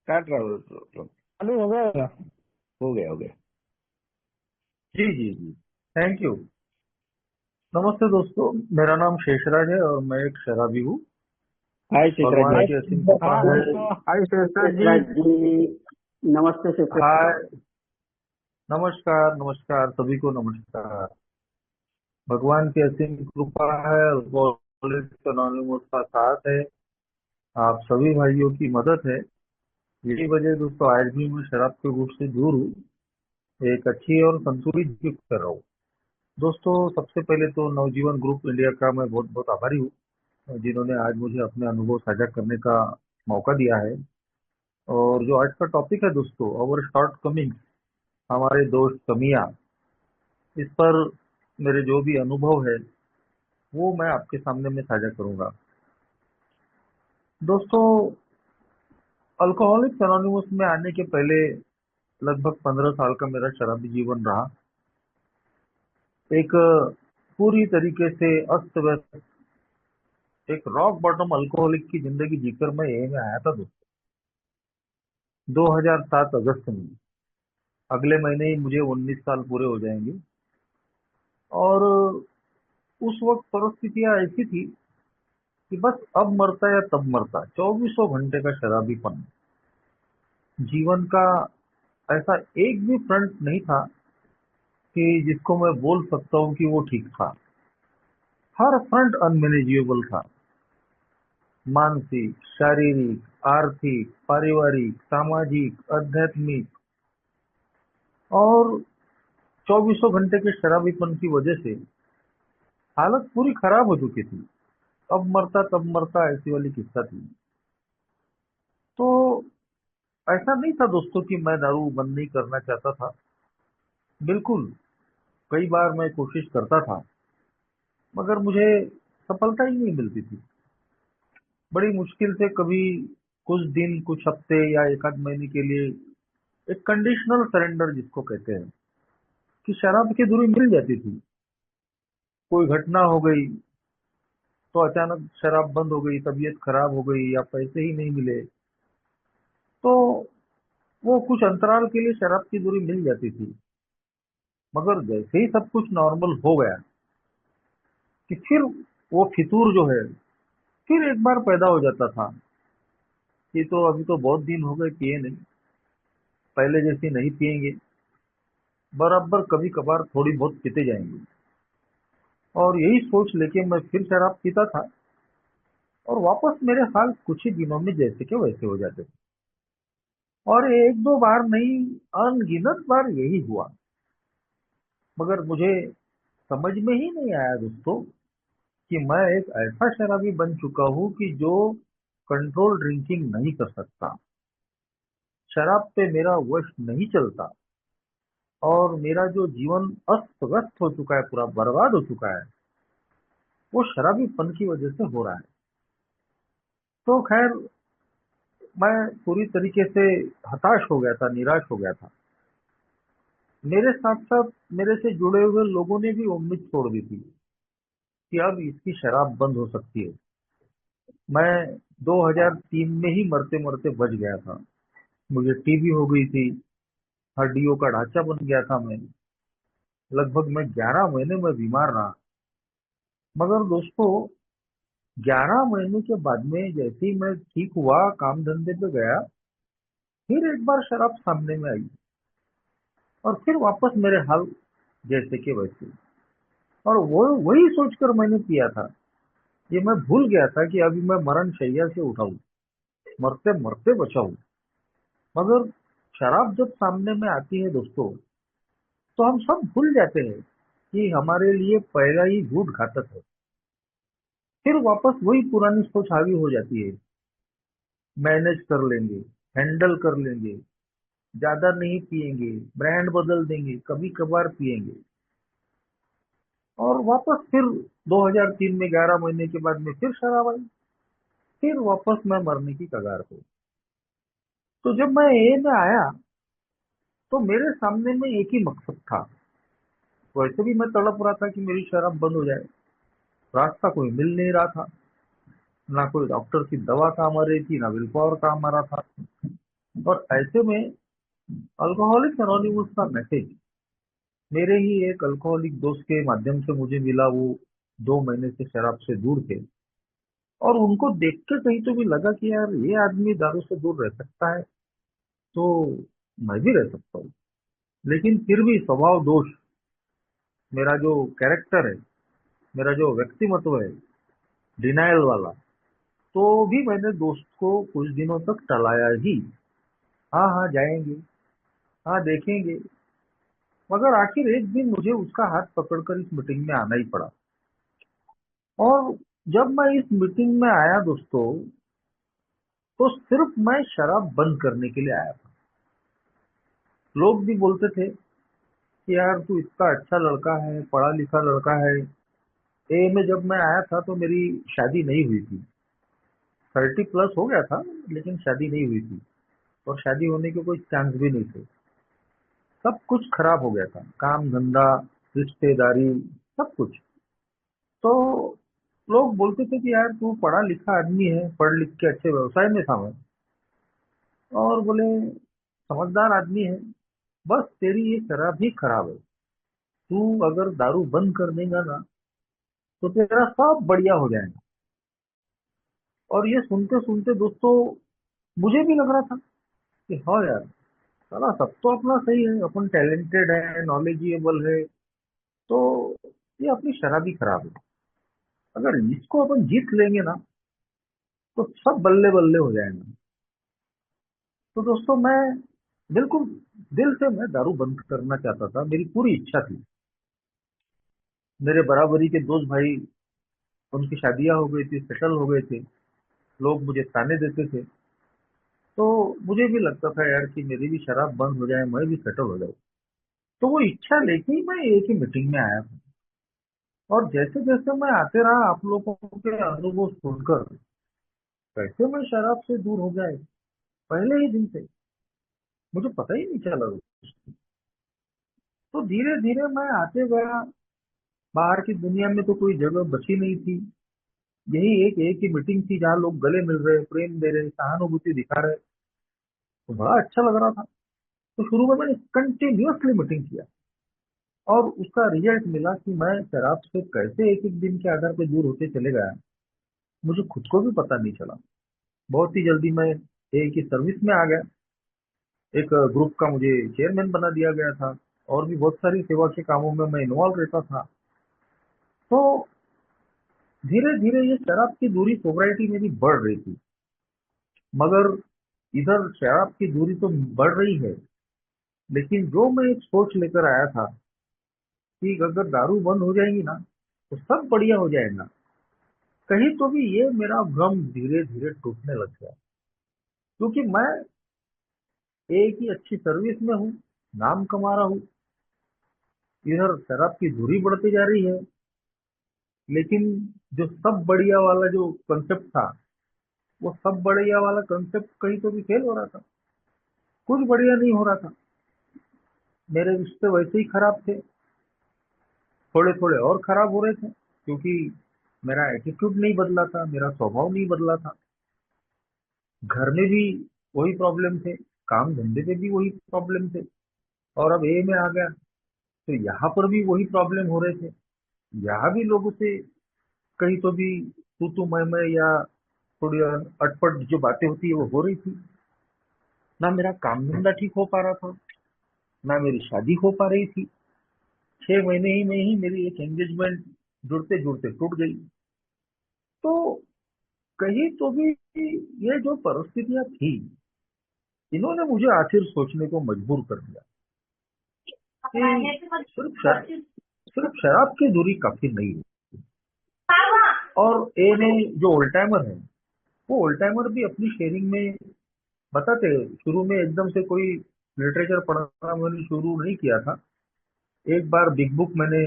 काट रहा हूँ तो। चालू हो गया। हो गया हो गया। जी जी जी। Thank you. नमस्ते दोस्तों, मेरा नाम शेषराज है और मैं एक शराबी हूँ। हाय शेखराज भगवान भाई। की असीम कृपा है। हाय शेषराज जी। शेषराज जी, नमस्ते शेषराज। हाय। नमस्कार नमस्कार, सभी को नमस्कार। भगवान की असीम कृपा है, अल्कोहलिक्स एनोनिमस का साथ है, आप सभी भाइयों की मदद है। यही वजह दोस्तों, आज भी मैं शराब के रूप से दूर हूँ, एक अच्छी और संतुलित जीवन कर रहा हूँ। दोस्तों, सबसे पहले तो नवजीवन ग्रुप इंडिया का मैं बहुत बहुत आभारी हूँ, जिन्होंने आज मुझे अपने अनुभव साझा करने का मौका दिया है। और जो आज का टॉपिक है दोस्तों, अवर शॉर्ट कमिंग, हमारे दोस्त कमियां, इस पर मेरे जो भी अनुभव है वो मैं आपके सामने में साझा करूंगा। दोस्तों, अल्कोहलिक्स एनोनिमस में आने के पहले लगभग 15 साल का मेरा शराबी जीवन रहा। एक पूरी तरीके से अस्त व्यस्त, एक रॉक बॉटम अल्कोहलिक की जिंदगी जीकर मैं यही में आया था दोस्तों, 2007 अगस्त में। अगले महीने ही मुझे 19 साल पूरे हो जाएंगे। और उस वक्त परिस्थितियां ऐसी थी कि बस अब मरता या तब मरता, 2400 घंटे का शराबीपन। जीवन का ऐसा एक भी फ्रंट नहीं था कि जिसको मैं बोल सकता हूँ कि वो ठीक था। हर फ्रंट अनमेनेजेबल था। मानसिक, शारीरिक, आर्थिक, पारिवारिक, सामाजिक, आध्यात्मिक। और 2400 घंटे के शराबीपन की वजह से हालत पूरी खराब हो चुकी थी। अब मरता तब मरता, ऐसी वाली किस्सा थी। तो ऐसा नहीं था दोस्तों कि मैं दारू बंद नहीं करना चाहता था। बिल्कुल, कई बार मैं कोशिश करता था, मगर मुझे सफलता ही नहीं मिलती थी। बड़ी मुश्किल से कभी कुछ दिन, कुछ हफ्ते या एक आध महीने के लिए एक कंडीशनल सरेंडर जिसको कहते हैं, कि शराब की दूरी मिल जाती थी। कोई घटना हो गई तो अचानक शराब बंद हो गई, तबीयत खराब हो गई या पैसे ही नहीं मिले, तो वो कुछ अंतराल के लिए शराब की दूरी मिल जाती थी। मगर जैसे ही सब कुछ नॉर्मल हो गया, कि फिर वो फितूर जो है फिर एक बार पैदा हो जाता था कि तो अभी तो बहुत दिन हो गए पिए नहीं, पहले जैसी नहीं पिएंगे, बराबर कभी कभार थोड़ी बहुत पीते जाएंगे। और यही सोच लेके मैं फिर शराब पीता था, और वापस मेरे हाल कुछ ही दिनों में जैसे के वैसे हो जाते थे। और एक दो बार नहीं, अनगिनत बार यही हुआ। मगर मुझे समझ में ही नहीं आया दोस्तों कि मैं एक ऐसा शराबी बन चुका हूँ कि जो कंट्रोल ड्रिंकिंग नहीं कर सकता, शराब पे मेरा वश नहीं चलता, और मेरा जो जीवन अस्त व्यस्त हो चुका है, पूरा बर्बाद हो चुका है, वो शराबीपन की वजह से हो रहा है। तो खैर, मैं पूरी तरीके से हताश हो गया था, निराश हो गया था। मेरे साथ साथ मेरे से जुड़े हुए लोगों ने भी उम्मीद छोड़ दी थी कि अब इसकी शराब बंद हो सकती है। मैं 2003 में ही मरते मरते बच गया था। मुझे टीबी हो गई थी, हड्डियों का ढांचा बन गया था मैं। लगभग मैं 11 महीने में बीमार रहा। मगर दोस्तों, 11 महीने के बाद में जैसे ही मैं ठीक हुआ, काम धंधे पे गया, फिर एक बार शराब सामने में आई, और फिर वापस मेरे हाल जैसे के वैसे। और वो वही सोचकर मैंने पिया था। ये मैं भूल गया था कि अभी मैं मरण शैया से उठा हूं, मरते मरते बचा हूं। मगर शराब जब सामने में आती है दोस्तों, तो हम सब भूल जाते हैं कि हमारे लिए पहला ही झूठ घातक है। फिर वापस वही पुरानी सोच हावी हो जाती है। मैनेज कर लेंगे, हैंडल कर लेंगे, ज्यादा नहीं पिएंगे, ब्रांड बदल देंगे, कभी कभार पिएंगे। और वापस फिर 2003 में 11 महीने के बाद में फिर शराब आई। फिर वापस मैं मरने की कगार पे। तो जब मैं ए में आया, तो मेरे सामने में एक ही मकसद था। वैसे भी मैं तड़प रहा था कि मेरी शराब बंद हो जाए। रास्ता कोई मिल नहीं रहा था, ना कोई डॉक्टर की दवा काम आ रही थी, ना विल पावर काम आ रहा था। और ऐसे में अल्कोहलिक्स एनोनिमस का मैसेज मेरे ही एक अल्कोहलिक दोस्त के माध्यम से मुझे मिला। वो 2 महीने से शराब से दूर थे, और उनको देख के कहीं तो भी लगा कि यार ये आदमी दारू से दूर रह सकता है, तो मैं भी रह सकता हूँ। लेकिन फिर भी स्वभाव दोष, मेरा जो कैरेक्टर है, मेरा जो व्यक्तिमत्व है, डिनायल वाला, तो भी मैंने दोस्त को कुछ दिनों तक टलाया ही। हाँ हाँ जाएंगे, हाँ देखेंगे। मगर आखिर एक दिन मुझे उसका हाथ पकड़कर इस मीटिंग में आना ही पड़ा। और जब मैं इस मीटिंग में आया दोस्तों, तो सिर्फ मैं शराब बंद करने के लिए आया था। लोग भी बोलते थे कि यार तू इतना अच्छा लड़का है, पढ़ा लिखा लड़का है। ए में जब मैं आया था तो मेरी शादी नहीं हुई थी, 30+ हो गया था, लेकिन शादी नहीं हुई थी, और शादी होने के कोई चांस भी नहीं थे। सब कुछ खराब हो गया था, काम धंधा, रिश्तेदारी, सब कुछ। तो लोग बोलते थे कि यार तू पढ़ा लिखा आदमी है, पढ़ लिख के अच्छे व्यवसाय में था मैं, और बोले समझदार आदमी है, बस तेरी ये शराब ही खराब है। तू अगर दारू बंद कर देगा ना, तो तेरा सब बढ़िया हो जाएगा। और ये सुनते सुनते दोस्तों, मुझे भी लग रहा था कि हाँ यार, साला सब तो अपना सही है, अपन टैलेंटेड है, नॉलेजेबल है, तो ये अपनी शराब ही खराब है। अगर इसको अपन जीत लेंगे ना, तो सब बल्ले बल्ले हो जाएगा। तो दोस्तों मैं बिल्कुल दिल से मैं दारू बंद करना चाहता था, मेरी पूरी इच्छा थी। मेरे बराबरी के दोस्त भाई, उनकी शादियां हो गई थी, सेटल हो गए थे, लोग मुझे ताने देते थे। तो मुझे भी लगता था यार कि मेरी भी शराब बंद हो जाए, मैं भी सेटल हो जाऊं। तो वो इच्छा लेके ही मैं एक ही मीटिंग में आया था। और जैसे जैसे मैं आते रहा, आप लोगों के अनुभव सुनकर कैसे मैं शराब से दूर हो जाए, पहले ही दिन से मुझे पता ही नहीं चला। तो धीरे धीरे मैं आते गया। बाहर की दुनिया में तो कोई जगह बची नहीं थी। यही एक एक ही मीटिंग थी जहाँ लोग गले मिल रहे, प्रेम दे रहे, सहानुभूति दिखा रहे। तो बड़ा अच्छा लग रहा था। तो शुरू में मैंने कंटिन्यूअसली मीटिंग किया, और उसका रिजल्ट मिला कि मैं शराब से कैसे एक एक दिन के आधार पर दूर होते चले गया, मुझे खुद को भी पता नहीं चला। बहुत ही जल्दी मैं एक ही सर्विस में आ गया। एक ग्रुप का मुझे चेयरमैन बना दिया गया था, और भी बहुत सारी सेवा के कामों में मैं इन्वॉल्व रहता था। तो धीरे धीरे ये शराब की दूरी, सोब्राइटी मेरी बढ़ रही थी। मगर इधर शराब की दूरी तो बढ़ रही है, लेकिन जो मैं एक सोच लेकर आया था कि अगर दारू बंद हो जाएगी ना, तो सब बढ़िया हो जाएगा, कहीं तो भी ये मेरा भ्रम धीरे धीरे टूटने लग गया। क्योंकि मैं एक ही अच्छी सर्विस में हूँ, नाम कमा रहा हूँ, इधर शराब की दूरी बढ़ती जा रही है, लेकिन जो सब बढ़िया वाला जो कंसेप्ट था, वो सब बढ़िया वाला कंसेप्ट कहीं तो भी फेल हो रहा था। कुछ बढ़िया नहीं हो रहा था। मेरे रिश्ते वैसे ही खराब थे, थोड़े थोड़े और खराब हो रहे थे, क्योंकि मेरा एटीट्यूड नहीं बदला था, मेरा स्वभाव नहीं बदला था। घर में भी वही प्रॉब्लम थे, काम धंधे में भी वही प्रॉब्लम थे, और अब ए में आ गया तो यहाँ पर भी वही प्रॉब्लम हो रहे थे। यहाँ भी लोगों से कहीं तो भी तू मैं या थोड़ी अटपट जो बातें होती है वो हो रही थी। ना मेरा काम धंधा ठीक हो पा रहा था, ना मेरी शादी हो पा रही थी। 6 महीने ही में ही मेरी एक एंगेजमेंट जुड़ते जुड़ते टूट गई। तो कहीं तो भी ये जो परिस्थितियां थी, इन्होंने मुझे आखिर सोचने को मजबूर कर दिया कि सिर्फ शराब की दूरी काफी नहीं है। और ए ने जो ओल्ड टाइमर है, वो ओल्ड टाइमर भी अपनी शेयरिंग में बताते हैं। शुरू में एकदम से कोई लिटरेचर पढ़ना मैंने शुरू नहीं किया था। एक बार बिग बुक मैंने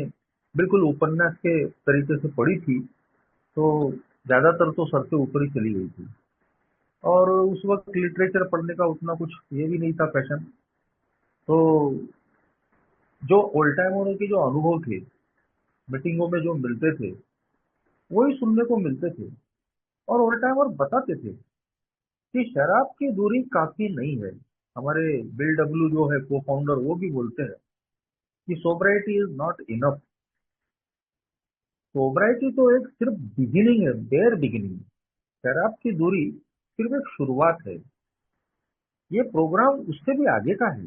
बिल्कुल उपन्यास के तरीके से पढ़ी थी, तो ज्यादातर तो सर से ऊपर ही चली गई थी। और उस वक्त लिटरेचर पढ़ने का उतना कुछ ये भी नहीं था पैशन। तो जो ओल्ड टाइमरों के जो अनुभव थे, मीटिंगों में जो मिलते थे, वही सुनने को मिलते थे। और ओल्ड टाइमर बताते थे कि शराब की दूरी काफी नहीं है, हमारे बिल डब्ल्यू जो है को फाउंडर, वो भी बोलते हैं कि सोब्राइटी इज नॉट इनफ। सोब्राइटी तो एक सिर्फ बिगिनिंग है, बेयर बिगिनिंग। शराब की दूरी सिर्फ एक शुरुआत है। ये प्रोग्राम उससे भी आगे का है,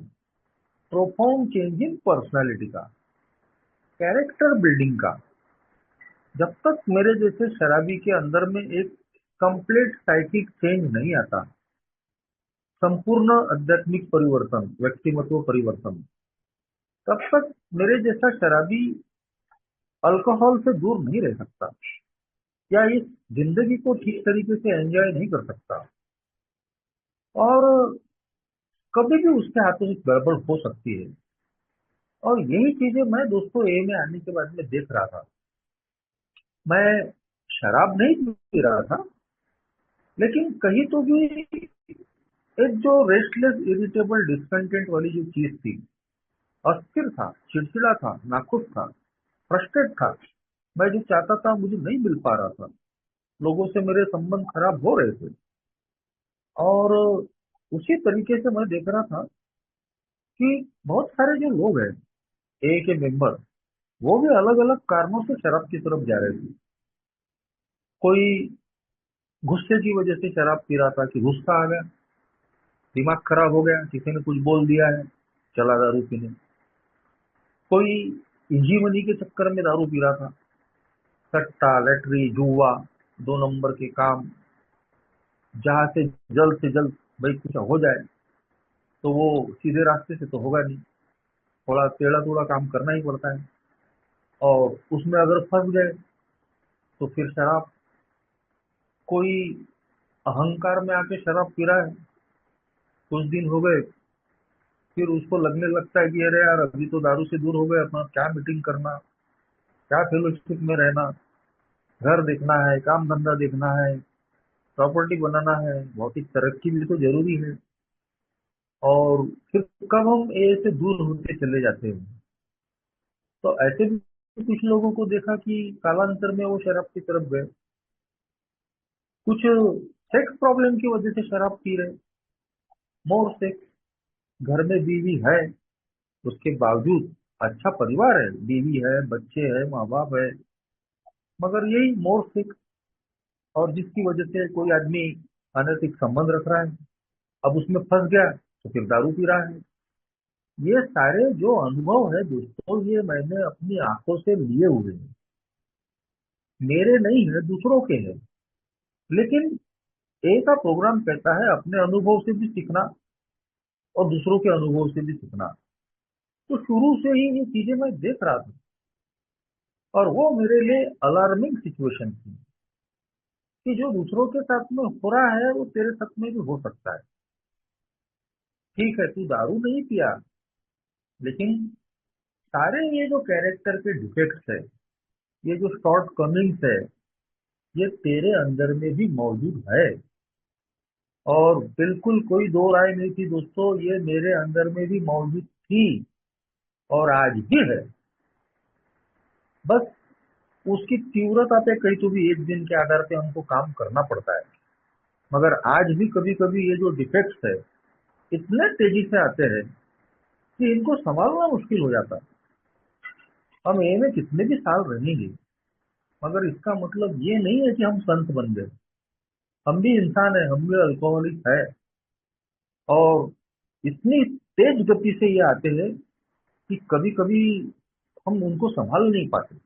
प्रोफाउंड चेंज इन पर्सनालिटी का, कैरेक्टर बिल्डिंग का। जब तक मेरे जैसे शराबी के अंदर में एक कंप्लीट साइकिक चेंज नहीं आता, संपूर्ण आध्यात्मिक परिवर्तन, व्यक्तिमत्व परिवर्तन, तब तक मेरे जैसा शराबी अल्कोहल से दूर नहीं रह सकता, या इस जिंदगी को ठीक तरीके से एंजॉय नहीं कर सकता। और कभी भी उसके हाथों से गड़बड़ हो सकती है। और यही चीजें मैं दोस्तों ए में आने के बाद में देख रहा था। मैं शराब नहीं पी रहा था, लेकिन कहीं तो भी एक जो रेस्टलेस इरिटेबल डिसकंटेंट वाली जो चीज थी, अस्थिर था, चिड़चिड़ा था, नाखुश था, फ्रस्ट्रेट था। मैं जो चाहता था मुझे नहीं मिल पा रहा था, लोगों से मेरे संबंध खराब हो रहे थे। और उसी तरीके से मैं देख रहा था कि बहुत सारे जो लोग हैं, ए के मेंबर, वो भी अलग अलग कारणों से शराब की तरफ जा रहे थे। कोई गुस्से की वजह से शराब पी रहा था कि गुस्सा आ गया, दिमाग खराब हो गया, किसी ने कुछ बोल दिया है, चला दारू पीने। कोई इजी मनी के चक्कर में दारू पी रहा था, सट्टा, लैटरी, जुआ, दो नंबर के काम, जहां से जल्द भाई कुछ हो जाए, तो वो सीधे रास्ते से तो होगा नहीं, थोड़ा टेढ़ा टूढ़ा काम करना ही पड़ता है। और उसमें अगर फंस गए तो फिर शराब। कोई अहंकार में आके शराब पी रहा है, कुछ दिन हो गए, फिर उसको लगने लगता है कि अरे यार अभी तो दारू से दूर हो गए, अपना क्या मीटिंग करना, क्या फेलोशिप में रहना, घर देखना है, काम धंधा देखना है, प्रॉपर्टी बनाना है, भौतिक तरक्की भी तो जरूरी है। और फिर कब हम ए से दूर होते चले जाते हैं। तो ऐसे भी कुछ लोगों को देखा कि कालांतर में वो शराब की तरफ गए। कुछ सेक्स प्रॉब्लम की वजह से शराब पी रहे, मोर सेक्स। घर में बीवी है, उसके बावजूद अच्छा परिवार है, बीवी है, बच्चे है, माँ बाप है, मगर यही मोर सेक्स। और जिसकी वजह से कोई आदमी अनैतिक संबंध रख रहा है, अब उसमें फंस गया तो फिर दारू पी रहा है। ये सारे जो अनुभव है दोस्तों, ये मैंने अपनी आंखों से लिए हुए हैं, मेरे नहीं है, दूसरों के हैं। लेकिन ए का प्रोग्राम कहता है अपने अनुभव से भी सीखना और दूसरों के अनुभव से भी सीखना। तो शुरू से ही ये चीजें मैं देख रहा था, और वो मेरे लिए अलार्मिंग सिचुएशन थी कि जो दूसरों के साथ में हो रहा है वो तेरे साथ में भी हो सकता है। ठीक है, तू दारू नहीं पिया, लेकिन सारे ये जो कैरेक्टर के डिफेक्ट्स है, ये जो शॉर्ट कमिंग्स है, ये तेरे अंदर में भी मौजूद है। और बिल्कुल कोई दो राय नहीं थी दोस्तों, ये मेरे अंदर में भी मौजूद थी और आज भी है। बस उसकी तीव्रता पे कहीं तो भी एक दिन के आधार पे हमको काम करना पड़ता है। मगर आज भी कभी कभी ये जो डिफेक्ट्स है इतने तेजी से आते हैं कि इनको संभालना मुश्किल हो जाता है। हम ए में कितने भी साल रहेंगे, मगर इसका मतलब ये नहीं है कि हम संत बन गए। हम भी इंसान है, हम भी अल्कोहलिक है। और इतनी तेज गति से ये आते हैं कि कभी कभी हम उनको संभाल नहीं पाते।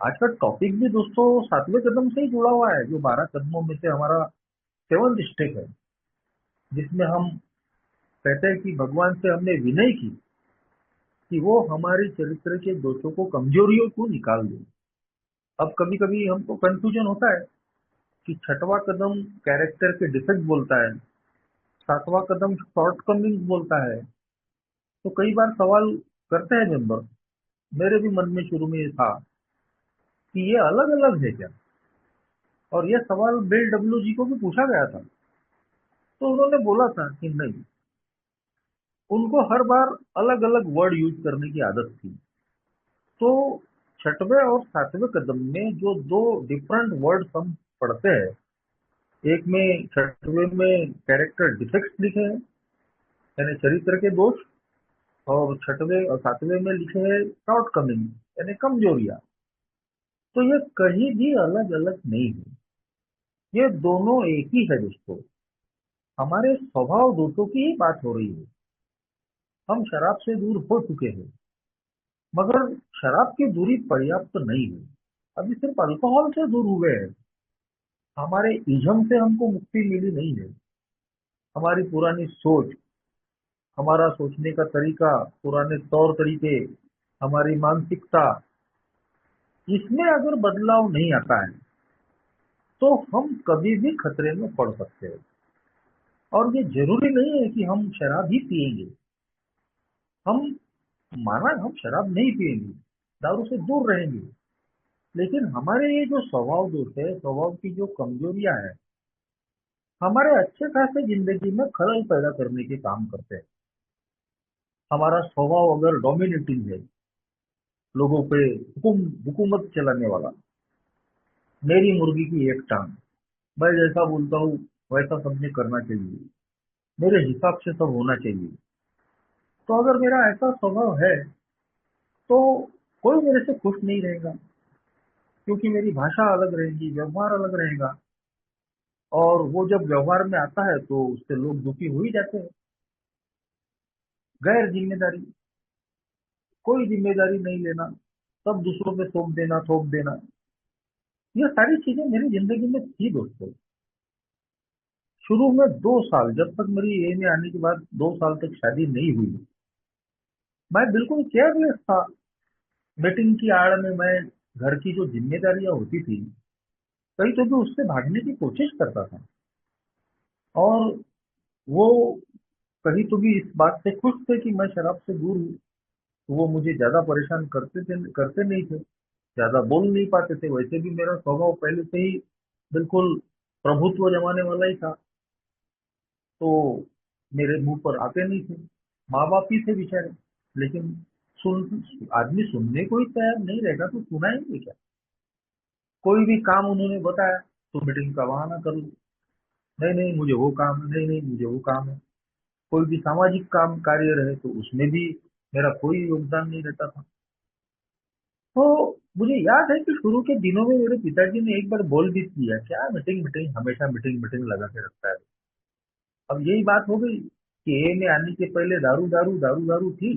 आज का टॉपिक भी दोस्तों सातवें कदम से ही जुड़ा हुआ है, जो 12 कदमों में से हमारा सेवंथ स्टेप है, जिसमें हम कहते हैं कि भगवान से हमने विनय की कि वो हमारे चरित्र के दोषों को, कमजोरियों को निकाल दे। अब कभी कभी हमको कंफ्यूजन होता है कि छठवां कदम कैरेक्टर के डिफेक्ट बोलता है, सातवां कदम शॉर्ट कमिंग बोलता है। तो कई बार सवाल करते हैं मेंबर, मेरे भी मन में शुरू में ये था कि ये अलग अलग है क्या। और यह सवाल बिल डब्ल्यू जी को भी पूछा गया था, तो उन्होंने बोला था कि नहीं, उनको हर बार अलग अलग वर्ड यूज करने की आदत थी। तो छठवें और सातवें कदम में जो दो डिफरेंट वर्ड हम पढ़ते हैं, एक में छठवें में कैरेक्टर डिफेक्ट्स लिखे हैं, यानी चरित्र के दोष, और छठवें और सातवें में लिखे हैं शॉर्ट कमिंग यानी कमजोरियां। तो ये कहीं भी अलग अलग नहीं है, ये दोनों एक ही है दोस्तों। हमारे स्वभाव दोषों की ही बात हो रही है। हम शराब से दूर हो चुके हैं, मगर शराब की दूरी पर्याप्त तो नहीं है। अभी सिर्फ अल्कोहल से दूर हुए हैं। हमारे इज्म से हमको मुक्ति मिली नहीं है। हमारी पुरानी सोच, हमारा सोचने का तरीका, पुराने तौर तरीके, हमारी मानसिकता, इसमें अगर बदलाव नहीं आता है तो हम कभी भी खतरे में पड़ सकते हैं। और ये जरूरी नहीं है कि हम शराब ही पिएंगे। हम माना हम शराब नहीं पिएंगे, दारू से दूर रहेंगे, लेकिन हमारे ये जो स्वभाव दोष है, स्वभाव की जो कमजोरियां है, हमारे अच्छे खासे जिंदगी में खलल पैदा करने के काम करते हैं। हमारा स्वभाव अगर डोमिनेटिंग है, लोगों पे हुकूमत चलाने वाला, मेरी मुर्गी की एक टांग, मैं जैसा बोलता हूँ वैसा सबने करना चाहिए, मेरे हिसाब से सब होना चाहिए, तो अगर मेरा ऐसा स्वभाव है तो कोई मेरे से खुश नहीं रहेगा, क्योंकि मेरी भाषा अलग रहेगी, व्यवहार अलग रहेगा। और वो जब व्यवहार में आता है तो उससे लोग दुखी हो ही जाते हैं। गैर जिम्मेदारी, कोई जिम्मेदारी नहीं लेना, सब दूसरों पे थोप देना, ये सारी चीजें मेरी जिंदगी में थी दोस्तों। शुरू में 2 साल, जब तक मेरी ए में आने के बाद 2 साल तक शादी नहीं हुई, मैं बिल्कुल केयरलेस था। मीटिंग की आड़ में मैं घर की जो जिम्मेदारियां होती थी, कहीं तो भी उससे भागने की कोशिश करता था। और वो कहीं तो भी इस बात से खुश थे कि मैं शराब से दूर हूँ, तो वो मुझे ज्यादा परेशान करते नहीं थे, ज्यादा बोल नहीं पाते थे। वैसे भी मेरा स्वभाव पहले से ही बिल्कुल प्रभुत्व जमाने वाला ही था, तो मेरे मुंह पर आते नहीं थे। माँ बाप ही थे बेचारे, लेकिन सुन आदमी सुनने को ही तैयार नहीं रहेगा तो सुनाएंगे क्या। कोई भी काम उन्होंने बताया तो मीटिंग का बहाना कर लो, नहीं नहीं मुझे वो काम है, नहीं नहीं मुझे वो काम है। कोई भी सामाजिक काम कार्य रहे तो उसमें भी मेरा कोई योगदान नहीं रहता था। तो मुझे याद है कि शुरू के दिनों में मेरे पिताजी ने एक बार बोल भी दिया, क्या मीटिंग मीटिंग, हमेशा मीटिंग मीटिंग लगा के रखता है। अब यही बात हो गई कि ए में आने के पहले दारू दारू दारू दारू थी,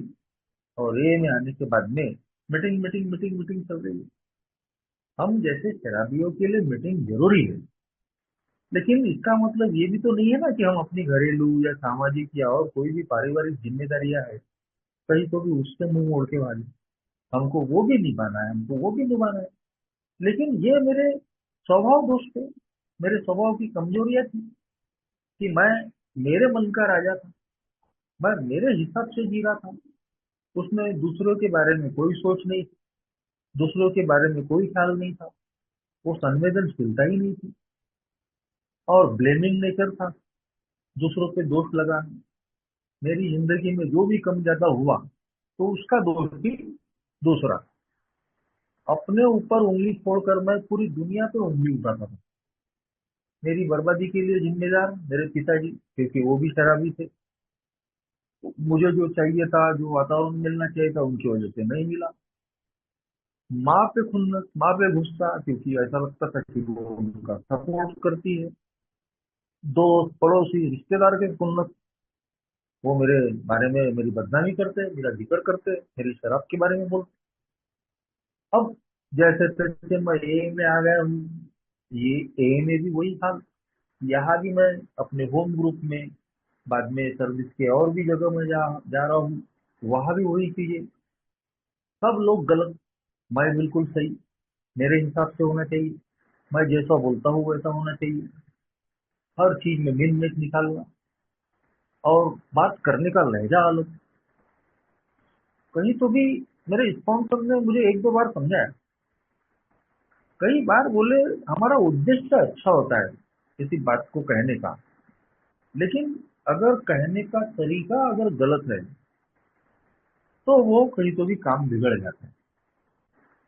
और ए में आने के बाद में मीटिंग मीटिंग मीटिंग मीटिंग चल रही है। हम जैसे शराबियों के लिए मीटिंग जरूरी है, लेकिन इसका मतलब ये भी तो नहीं है ना कि हम अपनी घरेलू या सामाजिक या और कोई भी पारिवारिक जिम्मेदारियां है, कहीं तो भी उससे मुंह मोड़ के भागे। हमको वो भी निभाना है, हमको वो भी निभाना है। लेकिन ये मेरे स्वभाव दोष थे, मेरे स्वभाव की कमजोरियां थी कि मैं मेरे मन का राजा था, मैं मेरे हिसाब से जी रहा था। उसमें दूसरों के बारे में कोई सोच नहीं थी, दूसरों के बारे में कोई ख्याल नहीं था, वो संवेदनशीलता ही नहीं थी। और ब्लेमिंग नेचर था, दूसरों पे दोष लगाना। मेरी जिंदगी में जो भी कम ज्यादा हुआ तो उसका दोष भी दूसरा। अपने ऊपर उंगली छोड़कर मैं पूरी दुनिया पे उंगली उठाता था। मेरी बर्बादी के लिए जिम्मेदार मेरे पिताजी, क्योंकि वो भी शराबी थे। मुझे जो चाहिए था, जो वातावरण मिलना चाहिए था, उनकी वजह से नहीं मिला। माँ पे खुन्नस, माँ पे गुस्सा, क्योंकि ऐसा लगता था कि वो उनका सपोर्ट करती है। दोस्त, पड़ोसी, रिश्तेदार के खुन्नस, वो मेरे बारे में मेरी बदनामी करते, मेरा जिक्र करते, मेरी शराब के बारे में बोलते। अब जैसे तैसे मैं ए में आ गया हूँ, ये ए में भी वही हाल। यहाँ भी मैं अपने होम ग्रुप में, बाद में सर्विस के और भी जगह में जा रहा हूँ, वहां भी वही चीजें। सब लोग गलत, मैं बिल्कुल सही, मेरे हिसाब से होना चाहिए, मैं जैसा बोलता हूँ वैसा होना चाहिए, हर चीज में मिन मेट निकालना, और बात करने का लहजा अलग। कहीं तो भी मेरे स्पॉन्सर ने मुझे एक दो बार समझाया, कई बार बोले हमारा उद्देश्य अच्छा होता है किसी बात को कहने का, लेकिन अगर कहने का तरीका अगर गलत है तो वो कहीं तो भी काम बिगड़ जाता है।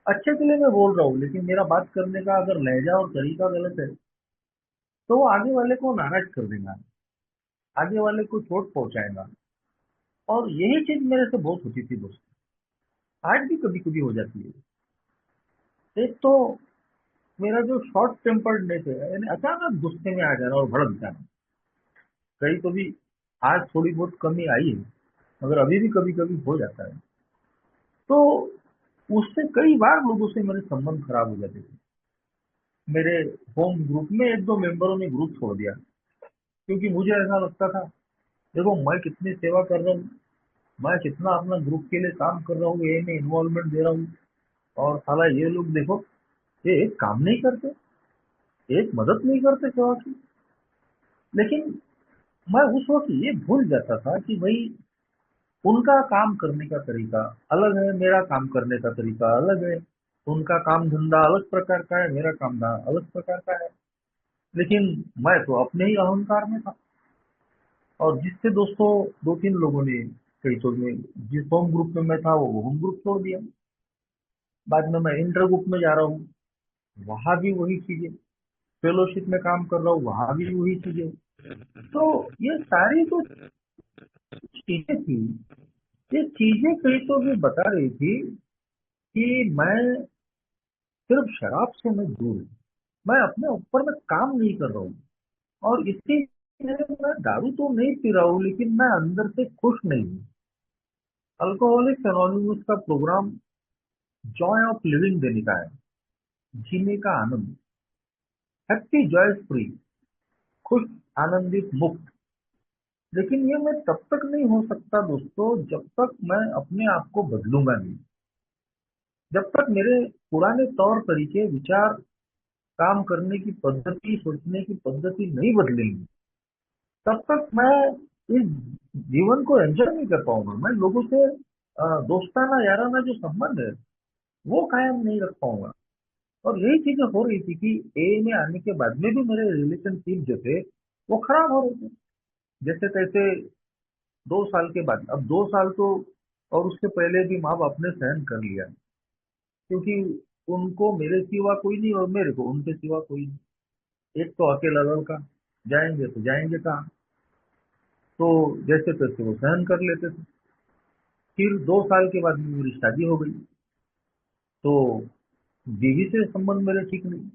अच्छे के लिए मैं बोल रहा हूँ, लेकिन मेरा बात करने का अगर लहजा और तरीका गलत है तो वो आगे वाले को नाराज कर देगा, आगे वाले को चोट पहुंचाएगा। और यही चीज मेरे से बहुत होती थी दोस्त, आज भी कभी कभी हो जाती है। एक तो मेरा जो शॉर्ट टेम्पर्डनेस है, यानी अचानक गुस्से में आ जाना और भड़क जाना, कहीं तो भी आज थोड़ी बहुत कमी आई है, मगर अभी भी कभी कभी हो जाता है। तो उससे कई बार लोगों से मेरे संबंध खराब हो जाते थे। मेरे होम ग्रुप में एक दो मेंबरों ने ग्रुप छोड़ दिया, क्योंकि मुझे ऐसा लगता था, देखो मैं कितनी सेवा कर रहा हूँ, मैं कितना अपना ग्रुप के लिए काम कर रहा हूँ, ये मैं इन्वॉल्वमेंट दे रहा हूँ, और साला ये लोग देखो, ये एक काम नहीं करते, एक मदद नहीं करते सेवा की। लेकिन मैं उस वक्त ये भूल जाता था कि भाई उनका काम करने का तरीका अलग है, मेरा काम करने का तरीका अलग है। उनका काम धंधा अलग प्रकार का है, मेरा काम धंधा अलग प्रकार का है। लेकिन मैं तो अपने ही अहंकार में था। और जिससे दोस्तों दो तीन लोगों ने, कई तो मैं जिस होम ग्रुप में मैं था वो होम ग्रुप छोड़ दिया। बाद में मैं इंटर ग्रुप में जा रहा हूँ, वहां भी वही चीजें। फेलोशिप में काम कर रहा हूँ, वहां भी वही चीजें। तो ये सारी जो चीजें थी, ये चीजें कहीं तो भी बता रही थी कि मैं सिर्फ शराब से मैं दूर हूँ, मैं अपने ऊपर में काम नहीं कर रहा हूँ। और इसके मैं दारू तो नहीं पी रहा हूँ, लेकिन मैं अंदर से खुश नहीं हूँ। अल्कोहलिक्स एनोनिमस का प्रोग्राम जॉय ऑफ लिविंग देने का है, जीने का आनंद, हैप्पी जॉय फ्री, खुश, आनंदित, मुक्त। लेकिन ये मैं तब तक नहीं हो सकता दोस्तों, जब तक मैं अपने आप को बदलूंगा नहीं। जब तक मेरे पुराने तौर तरीके, विचार, काम करने की पद्धति, सोचने की पद्धति नहीं बदलेंगी, तब तक मैं इस जीवन को एंजॉय नहीं कर पाऊंगा। मैं लोगों से दोस्ताना याराना जो संबंध है वो कायम नहीं रख पाऊंगा। और यही चीजें हो रही थी कि ए में आने के बाद में भी मेरे रिलेशनशिप जो थे वो खराब हो रहे थे। जैसे तैसे 2 साल के बाद, अब 2 साल तो, और उसके पहले भी माँ बाप ने सहन कर लिया, क्योंकि उनको मेरे सिवा कोई नहीं और मेरे को उनके सिवा कोई नहीं। एक तो अकेला लड़का, जाएंगे तो जाएंगे कहाँ। तो जैसे तैसे वो सहन कर लेते थे। फिर 2 साल के बाद में मेरी शादी हो गई, तो बीवी से संबंध मेरे ठीक नहीं,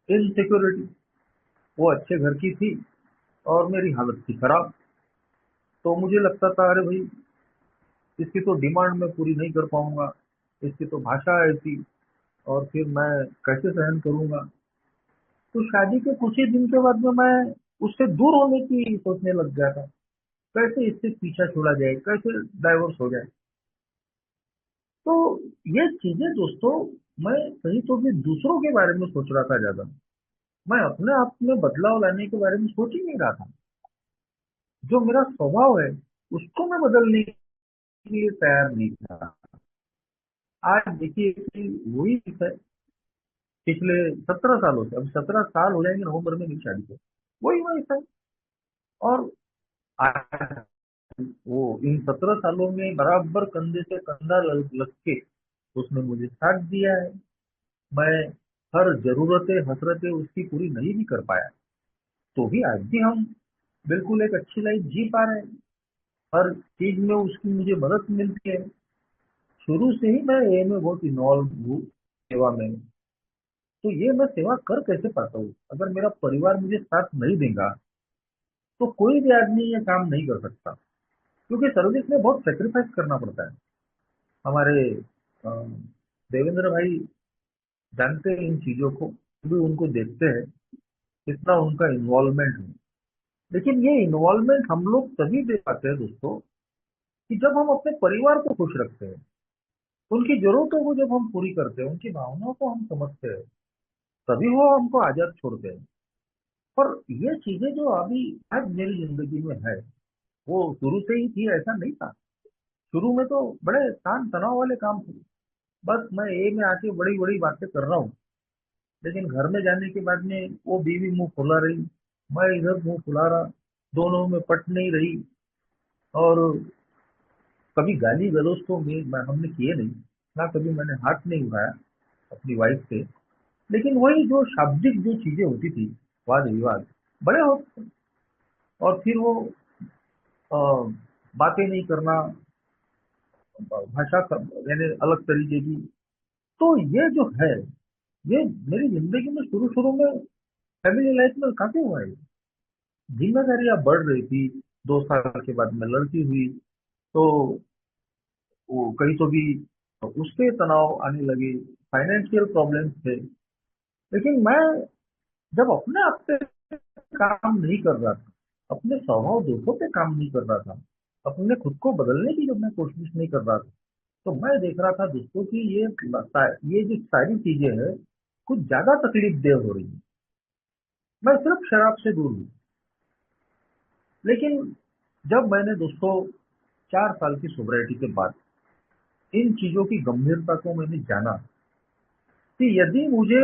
इनसिक्योरिटी। वो अच्छे घर की थी और मेरी हालत थी खराब। तो मुझे लगता था, अरे भाई इसकी तो डिमांड मैं पूरी नहीं कर पाऊंगा, इसकी तो भाषा ऐसी, और फिर मैं कैसे सहन करूंगा। तो शादी के कुछ ही दिन के बाद में मैं उससे दूर होने की सोचने लग गया था, कैसे इससे पीछा छोड़ा जाए, कैसे डाइवोर्स हो जाए। तो ये चीजें दोस्तों, मैं कहीं तो भी दूसरों के बारे में सोच रहा था ज्यादा, मैं अपने आप में बदलाव लाने के बारे में सोच ही नहीं रहा था। जो मेरा स्वभाव है उसको मैं बदलने के लिए तैयार नहीं था। आज देखिए कि वही है, पिछले 17 सालों से, अब 17 साल हो जाएंगे नवंबर में मेरी शादी को, वही वही है। और आज वो इन 17 सालों में बराबर कंधे से कंधा लग के उसने मुझे साथ दिया है। मैं हर जरूरतें, हसरतें उसकी पूरी नहीं भी कर पाया, तो भी आज भी हम बिल्कुल एक अच्छी लाइफ जी पा रहे हैं। हर चीज में उसकी मुझे मदद मिलती है। शुरू से ही मैं ए में बहुत इन्वॉल्व हूँ, सेवा में। तो ये मैं सेवा कर कैसे पाता हूँ, अगर मेरा परिवार मुझे साथ नहीं देगा तो कोई भी आदमी ये काम नहीं कर सकता। क्योंकि सर्विस में बहुत सेक्रीफाइस करना पड़ता है। हमारे अ, देवेंद्र भाई जानते हैं इन चीजों को, भी उनको देखते हैं कितना उनका इन्वॉल्वमेंट है। लेकिन ये इन्वॉल्वमेंट हम लोग तभी दे पाते हैं दोस्तों, कि जब हम अपने परिवार को खुश रखते हैं, उनकी जरूरतों को जब हम पूरी करते हैं, उनकी भावनाओं को हम समझते हैं, तभी वो हमको आजाद छोड़ते हैं। पर ये चीजें जो अभी आज मेरी जिंदगी में है, वो शुरू से ही थी ऐसा नहीं था। शुरू में तो बड़े तान तनाव वाले काम थे। बस मैं ए में आके बड़ी बड़ी बातें कर रहा हूँ, लेकिन घर में जाने के बाद में वो बीवी मुंह फुला रही, मैं इधर मुंह फुला रहा, दोनों में पट नहीं रही। और कभी गाली गलौज तो हमने किए नहीं, ना कभी मैंने हाथ नहीं उठाया अपनी वाइफ से। लेकिन वही जो शाब्दिक जो चीजें होती थी, वाद विवाद बड़े होते थे। और फिर वो अ, बातें नहीं करना, भाषा यानी अलग तरीके की। तो ये जो है, ये मेरी जिंदगी में शुरू शुरू में फैमिली लाइफ में काफी हुआ है। जिम्मेदारियां बढ़ रही थी, 2 साल के बाद में लड़की हुई, तो वो कहीं तो भी उसके तनाव आने लगे, फाइनेंशियल प्रॉब्लम्स थे। लेकिन मैं जब अपने आप पे काम नहीं कर रहा था, अपने स्वभाव दोषों पे काम नहीं कर रहा था, अपने खुद को बदलने की जब मैं कोशिश नहीं कर रहा था, तो मैं देख रहा था दोस्तों कि ये जो सारी चीजें हैं कुछ ज्यादा तकलीफ देह हो रही है। मैं सिर्फ शराब से दूर हूँ, लेकिन जब मैंने दोस्तों 4 साल की सोब्रिटी के बाद इन चीजों की गंभीरता को मैंने जाना कि यदि मुझे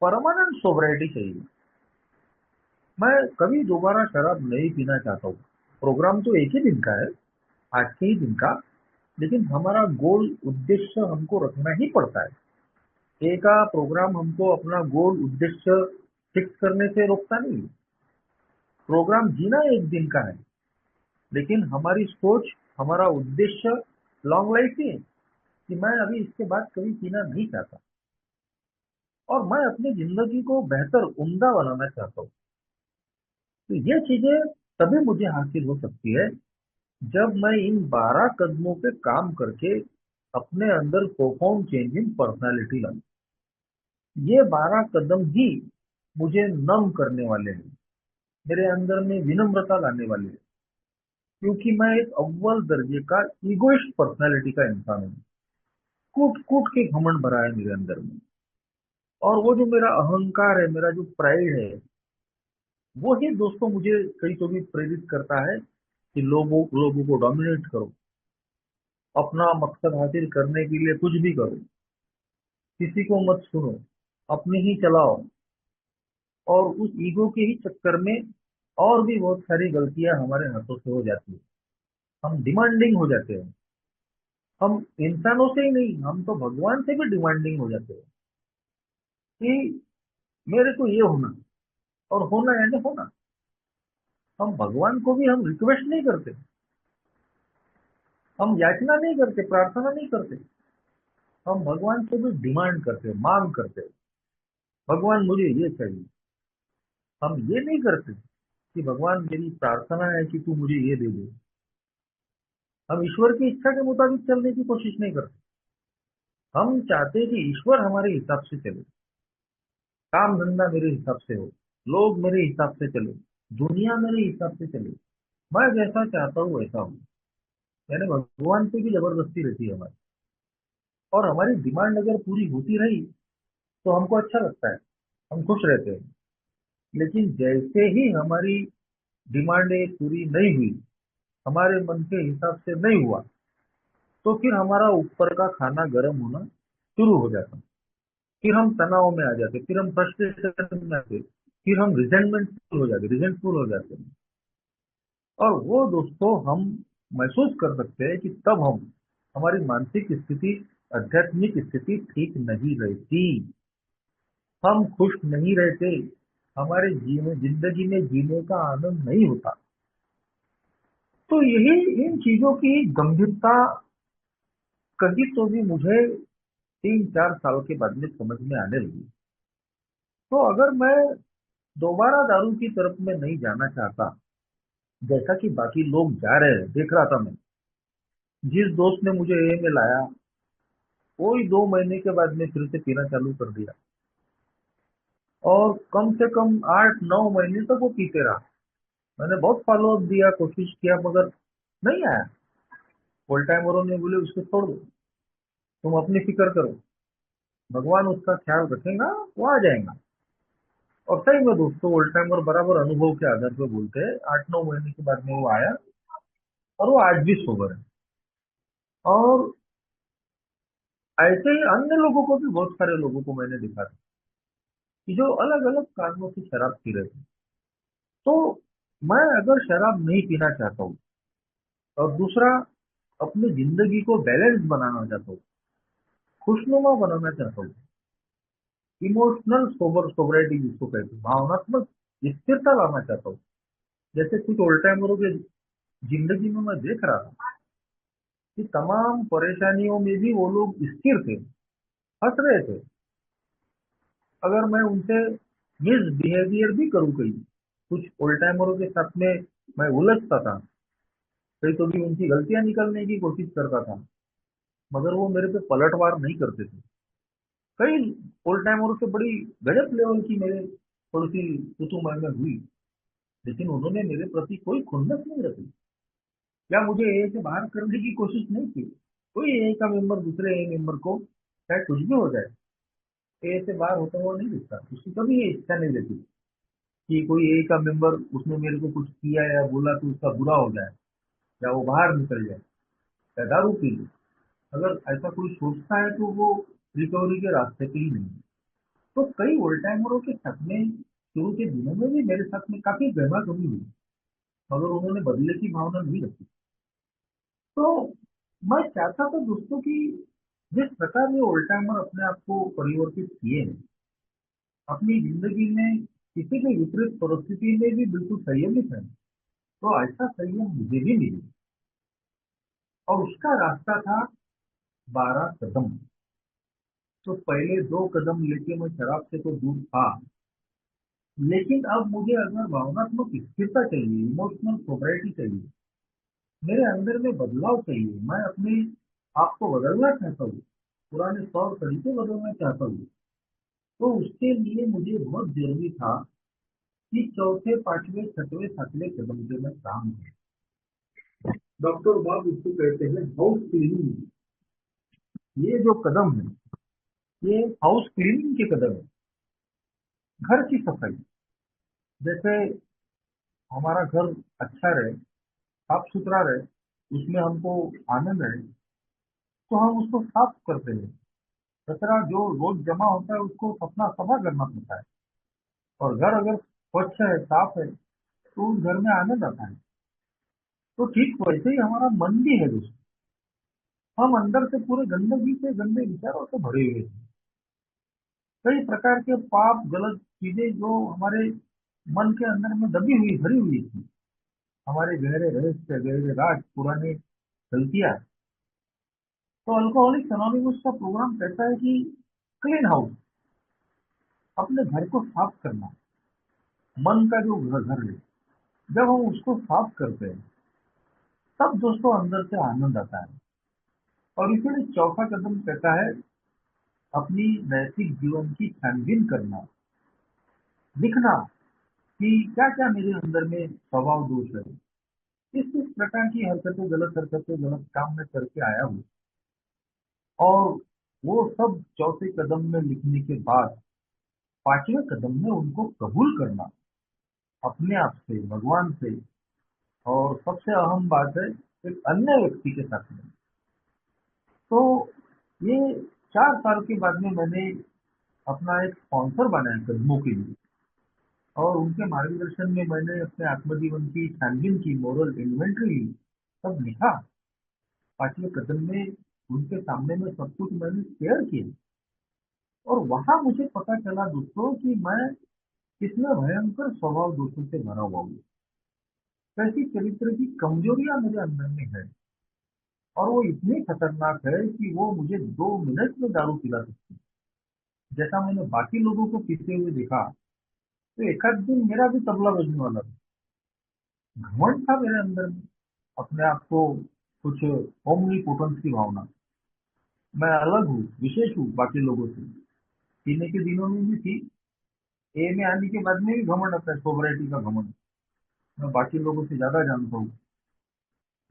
परमानेंट सोब्रिटी चाहिए, मैं कभी दोबारा शराब नहीं पीना चाहता हूँ। प्रोग्राम तो एक ही दिन का है, आज के ही दिन का, लेकिन हमारा गोल उद्देश्य हमको रखना ही पड़ता है। एक का प्रोग्राम हमको अपना गोल उद्देश्य फिक्स करने से रोकता नहीं। प्रोग्राम जीना एक दिन का है, लेकिन हमारी सोच, हमारा उद्देश्य लॉन्ग लाइफ ही है कि मैं अभी इसके बाद कभी पीना नहीं चाहता, और मैं अपनी जिंदगी को बेहतर उम्दा बनाना चाहता हूँ। तो ये चीजें तभी मुझे हासिल हो सकती है जब मैं इन 12 कदमों पे काम करके अपने अंदर प्रोफाउंड चेंज इन पर्सनालिटी लाऊं। ये 12 कदम ही मुझे नम करने वाले हैं, मेरे अंदर में विनम्रता लाने वाले हैं, क्योंकि मैं एक अव्वल दर्जे का इगोइस्ट पर्सनालिटी का इंसान हूँ। कूट कूट के घमंड भरा है मेरे अंदर में, और वो जो मेरा अहंकार है, मेरा जो प्राइड है, वो ही दोस्तों मुझे कहीं तो भी प्रेरित करता है कि लोगों को डोमिनेट करो, अपना मकसद हासिल करने के लिए कुछ भी करो, किसी को मत सुनो, अपनी ही चलाओ। और उस ईगो के ही चक्कर में और भी बहुत सारी गलतियां हमारे हाथों से हो जाती है। हम डिमांडिंग हो जाते हैं, हम इंसानों से ही नहीं, हम तो भगवान से भी डिमांडिंग हो जाते हैं कि मेरे को ये होना, और होना यानी होना। हम भगवान को भी हम रिक्वेस्ट नहीं करते, हम याचना नहीं करते, प्रार्थना नहीं करते, हम भगवान से भी डिमांड करते, मांग करते, भगवान मुझे ये चाहिए। हम ये नहीं करते कि भगवान मेरी प्रार्थना है कि तू मुझे ये दे दे। हम ईश्वर की इच्छा के मुताबिक चलने की कोशिश नहीं करते। हम चाहते हैं कि ईश्वर हमारे हिसाब से चले, काम धंधा मेरे हिसाब से हो, लोग मेरे हिसाब से चले, दुनिया मेरे हिसाब से चले, मैं जैसा चाहता हूँ वैसा हूँ। यानी भगवान से भी जबरदस्ती रहती है हमारी, और हमारी डिमांड अगर पूरी होती रही तो हमको अच्छा लगता है, हम खुश रहते हैं। लेकिन जैसे ही हमारी डिमांडें पूरी नहीं हुई, हमारे मन के हिसाब से नहीं हुआ, तो फिर हमारा ऊपर का खाना गर्म होना शुरू हो जाता है। फिर हम तनाव में आ जाते, फिर हम फ्रस्ट्रेशन में आते, फिर हम रिजेंटफुल हो जाते हैं। और वो दोस्तों हम महसूस कर सकते हैं कि तब हमारी मानसिक स्थिति, आध्यात्मिक स्थिति ठीक नहीं रहती, हम खुश नहीं रहते, हमारे जीवन जिंदगी में जीने का आनंद नहीं होता। तो यही इन चीजों की गंभीरता कभी तो भी मुझे 3-4 साल के बाद में समझ में आने लगी। तो अगर मैं दोबारा दारू की तरफ में नहीं जाना चाहता, जैसा कि बाकी लोग जा रहे हैं, देख रहा था मैं, जिस दोस्त ने मुझे ए में लाया, वो ही 2 महीने के बाद में फिर से पीना चालू कर दिया, और कम से कम 8-9 महीने तक वो पीते रहा। मैंने बहुत फॉलो अप दिया, कोशिश किया, मगर नहीं आया। फुल टाइमरों ने बोले उसको छोड़ दो, तुम अपनी फिक्र करो, भगवान उसका ख्याल रखेगा, वो आ जाएगा। और सही में दोस्तों, ओल्ड टाइमर बराबर अनुभव के आधार पर बोलते हैं, 8-9 महीने के बाद में वो आया, और वो आज भी सोबर है। और ऐसे ही अन्य लोगों को भी, बहुत सारे लोगों को मैंने देखा था कि जो अलग अलग कारणों से शराब पी रहे थे। तो मैं अगर शराब नहीं पीना चाहता हूँ, और दूसरा अपनी जिंदगी को बैलेंस बनाना चाहता हूँ, खुशनुमा बनाना चाहता हूँ, इमोशनल सोबरिटी जिसको कहते हैं, भावनात्मक स्थिरता लाना चाहता हूँ, जैसे कुछ ओल्ड टाइमरों के जिंदगी में मैं देख रहा था कि तमाम परेशानियों में भी वो लोग स्थिर थे, हंस रहे थे। अगर मैं उनसे मिसबिहेवियर भी करूँ कहीं, कुछ ओल्ड टाइमरों के साथ में मैं उलझता था, कहीं तो भी उनकी गलतियां निकलने की कोशिश करता था, मगर वो मेरे पे पलटवार नहीं करते थे। कई ओल्ड टाइमरों से बड़ी गजब लेवल की मेरे थोड़ी सी कुतुमय में हुई, लेकिन उन्होंने मेरे प्रति कोई खुन्नस नहीं रखी या मुझे ए से बाहर करने की कोशिश नहीं की। कोई ए का मेंबर दूसरे ए मेंबर को चाहे कुछ भी हो जाए, ए से बाहर होता हुआ नहीं दिखता, उसकी कभी ये इच्छा नहीं रहती कि कोई ए का मेंबर उसने मेरे को कुछ किया या बोला तो उसका बुरा हो जाए या वो बाहर निकल जाए या दारू पी ले। अगर ऐसा कोई सोचता है तो वो रिकवरी के रास्ते पे ही नहीं है। तो कई ओल्ड टाइमरों के साथ में शुरू के दिनों में भी मेरे साथ में काफी गहमा गहमी हुई, मगर उन्होंने बदले की भावना नहीं रखी। तो मैं चाहता था दोस्तों कि जिस प्रकार ये ओल्ड टाइमर अपने आप को परिवर्तित किए हैं अपनी जिंदगी में, किसी भी विपरीत परिस्थिति में भी बिल्कुल संयमित है, तो ऐसा संयम मुझे भी मिली। और उसका रास्ता था 12 कदम। तो पहले 2 कदम लेके मैं शराब से तो दूर था, लेकिन अब मुझे अगर भावनात्मक स्थिरता चाहिए, इमोशनल सोब्रिटी चाहिए, मेरे अंदर में बदलाव चाहिए, मैं अपने आप को बदलना चाहता हूँ, पुराने तौर तरीके बदलना चाहता हूँ, तो उसके लिए मुझे बहुत जरूरी था कि चौथे पांचवें छठवें सातवें कदम पे मैं काम करूं। डॉक्टर बाब इसको कहते हैं हाउस क्लीनिंग। ये जो कदम है, ये हाउस क्लीनिंग के कदम है, घर की सफाई। जैसे हमारा घर अच्छा रहे, साफ सुथरा रहे, उसमें हमको आनंद है, तो हम उसको साफ करते हैं। कचरा जो रोज जमा होता है उसको अपना सफा करना पड़ता है। और घर अगर स्वच्छ है, साफ है, तो उस घर में आनंद आता है। तो ठीक वैसे ही हमारा मन भी है दोस्तों। हम अंदर से पूरे गंदगी से, गंदे विचारों से भरे हुए हैं। कई प्रकार के पाप, गलत चीजें जो हमारे मन के अंदर में दबी हुई, भरी हुई थी, हमारे गहरे रहस्य, गहरे राज, पुराने गलतियां। तो अल्कोहलिक्स एनोनिमस का प्रोग्राम कहता है कि क्लीन हाउस, अपने घर को साफ करना। मन का जो घर है, जब हम उसको साफ करते हैं तब दोस्तों अंदर से आनंद आता है। और इसीलिए चौथा कदम कहता है अपनी नैतिक जीवन की छानबीन करना, लिखना कि क्या क्या मेरे अंदर में स्वभाव दोष है, किस प्रकार की हरकतें, गलत काम में करके आया हूँ। और वो सब चौथे कदम में लिखने के बाद पांचवें कदम में उनको कबूल करना, अपने आप से, भगवान से, और सबसे अहम बात है एक अन्य व्यक्ति के साथ में। तो ये 4 साल के बाद में मैंने अपना एक स्पॉन्सर बनाया कदमों के लिए, और उनके मार्गदर्शन में मैंने अपने आत्मजीवन की छानबीन की, मोरल इन्वेंट्री ली, सब लिखा। पांचवें कदम में उनके सामने में सब कुछ मैंने शेयर किया। और वहां मुझे पता चला दोस्तों कि मैं कितने भयंकर स्वभाव दोषों से भरा हुआ हूँ, कैसी चरित्र की कमजोरियां मेरे अंदर में है। और वो इतनी खतरनाक है कि वो मुझे 2 मिनट में दारू पिला सकती है। जैसा मैंने बाकी लोगों को पीते हुए देखा, तो एक आध दिन मेरा भी तबला बजने वाला था। घमंड था मेरे अंदर में, अपने आप को कुछ ओमनी पोटेंस की भावना, मैं अलग हूँ, विशेष हूँ बाकी लोगों से। पीने के दिनों में भी थी, ए में आने के बाद में भी घमंड आता है, सोबराइटी का घमंड। मैं बाकी लोगों से ज्यादा जानता हूँ,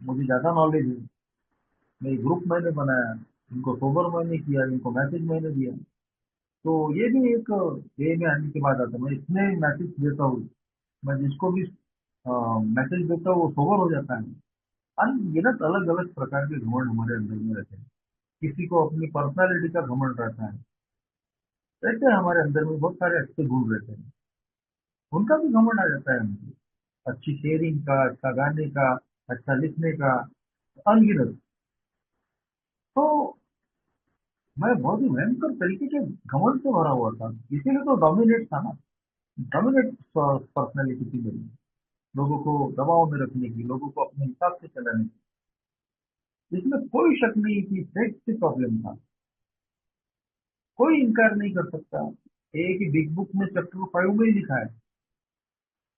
मुझे ज्यादा नॉलेज है। मैं ग्रुप मैंने बनाया, इनको सोबर मैंने किया, इनको मैसेज मैंने दिया। तो ये भी एक ए में आने के बाद आता है। मैं इतने मैसेज देता हूँ, मैं जिसको भी मैसेज देता हूँ वो सोबर हो जाता है। अनगिनत अलग अलग प्रकार के घमंड हमारे अंदर में रहते हैं। किसी को अपनी पर्सनालिटी का घमंड रहता है, रहते हैं हमारे अंदर में बहुत सारे अच्छे गुण रहते हैं, उनका भी घमंड आ जाता है हमको। अच्छी शेयरिंग का, अच्छा गाने का, अच्छा लिखने का, अनगिनत। तो मैं बहुत ही भयंकर तरीके के घमंड से भरा हुआ था, इसीलिए तो डोमिनेट था ना, डोमिनेट पर्सनैलिटी थी मेरी। लोगों को दबाव में रखने की, लोगों को अपने हिसाब से चलाने की। इसमें कोई शक नहीं कि सेक्स से प्रॉब्लम था, कोई इनकार नहीं कर सकता। एक ही बिग बुक में चैप्टर 5 में ही लिखा है,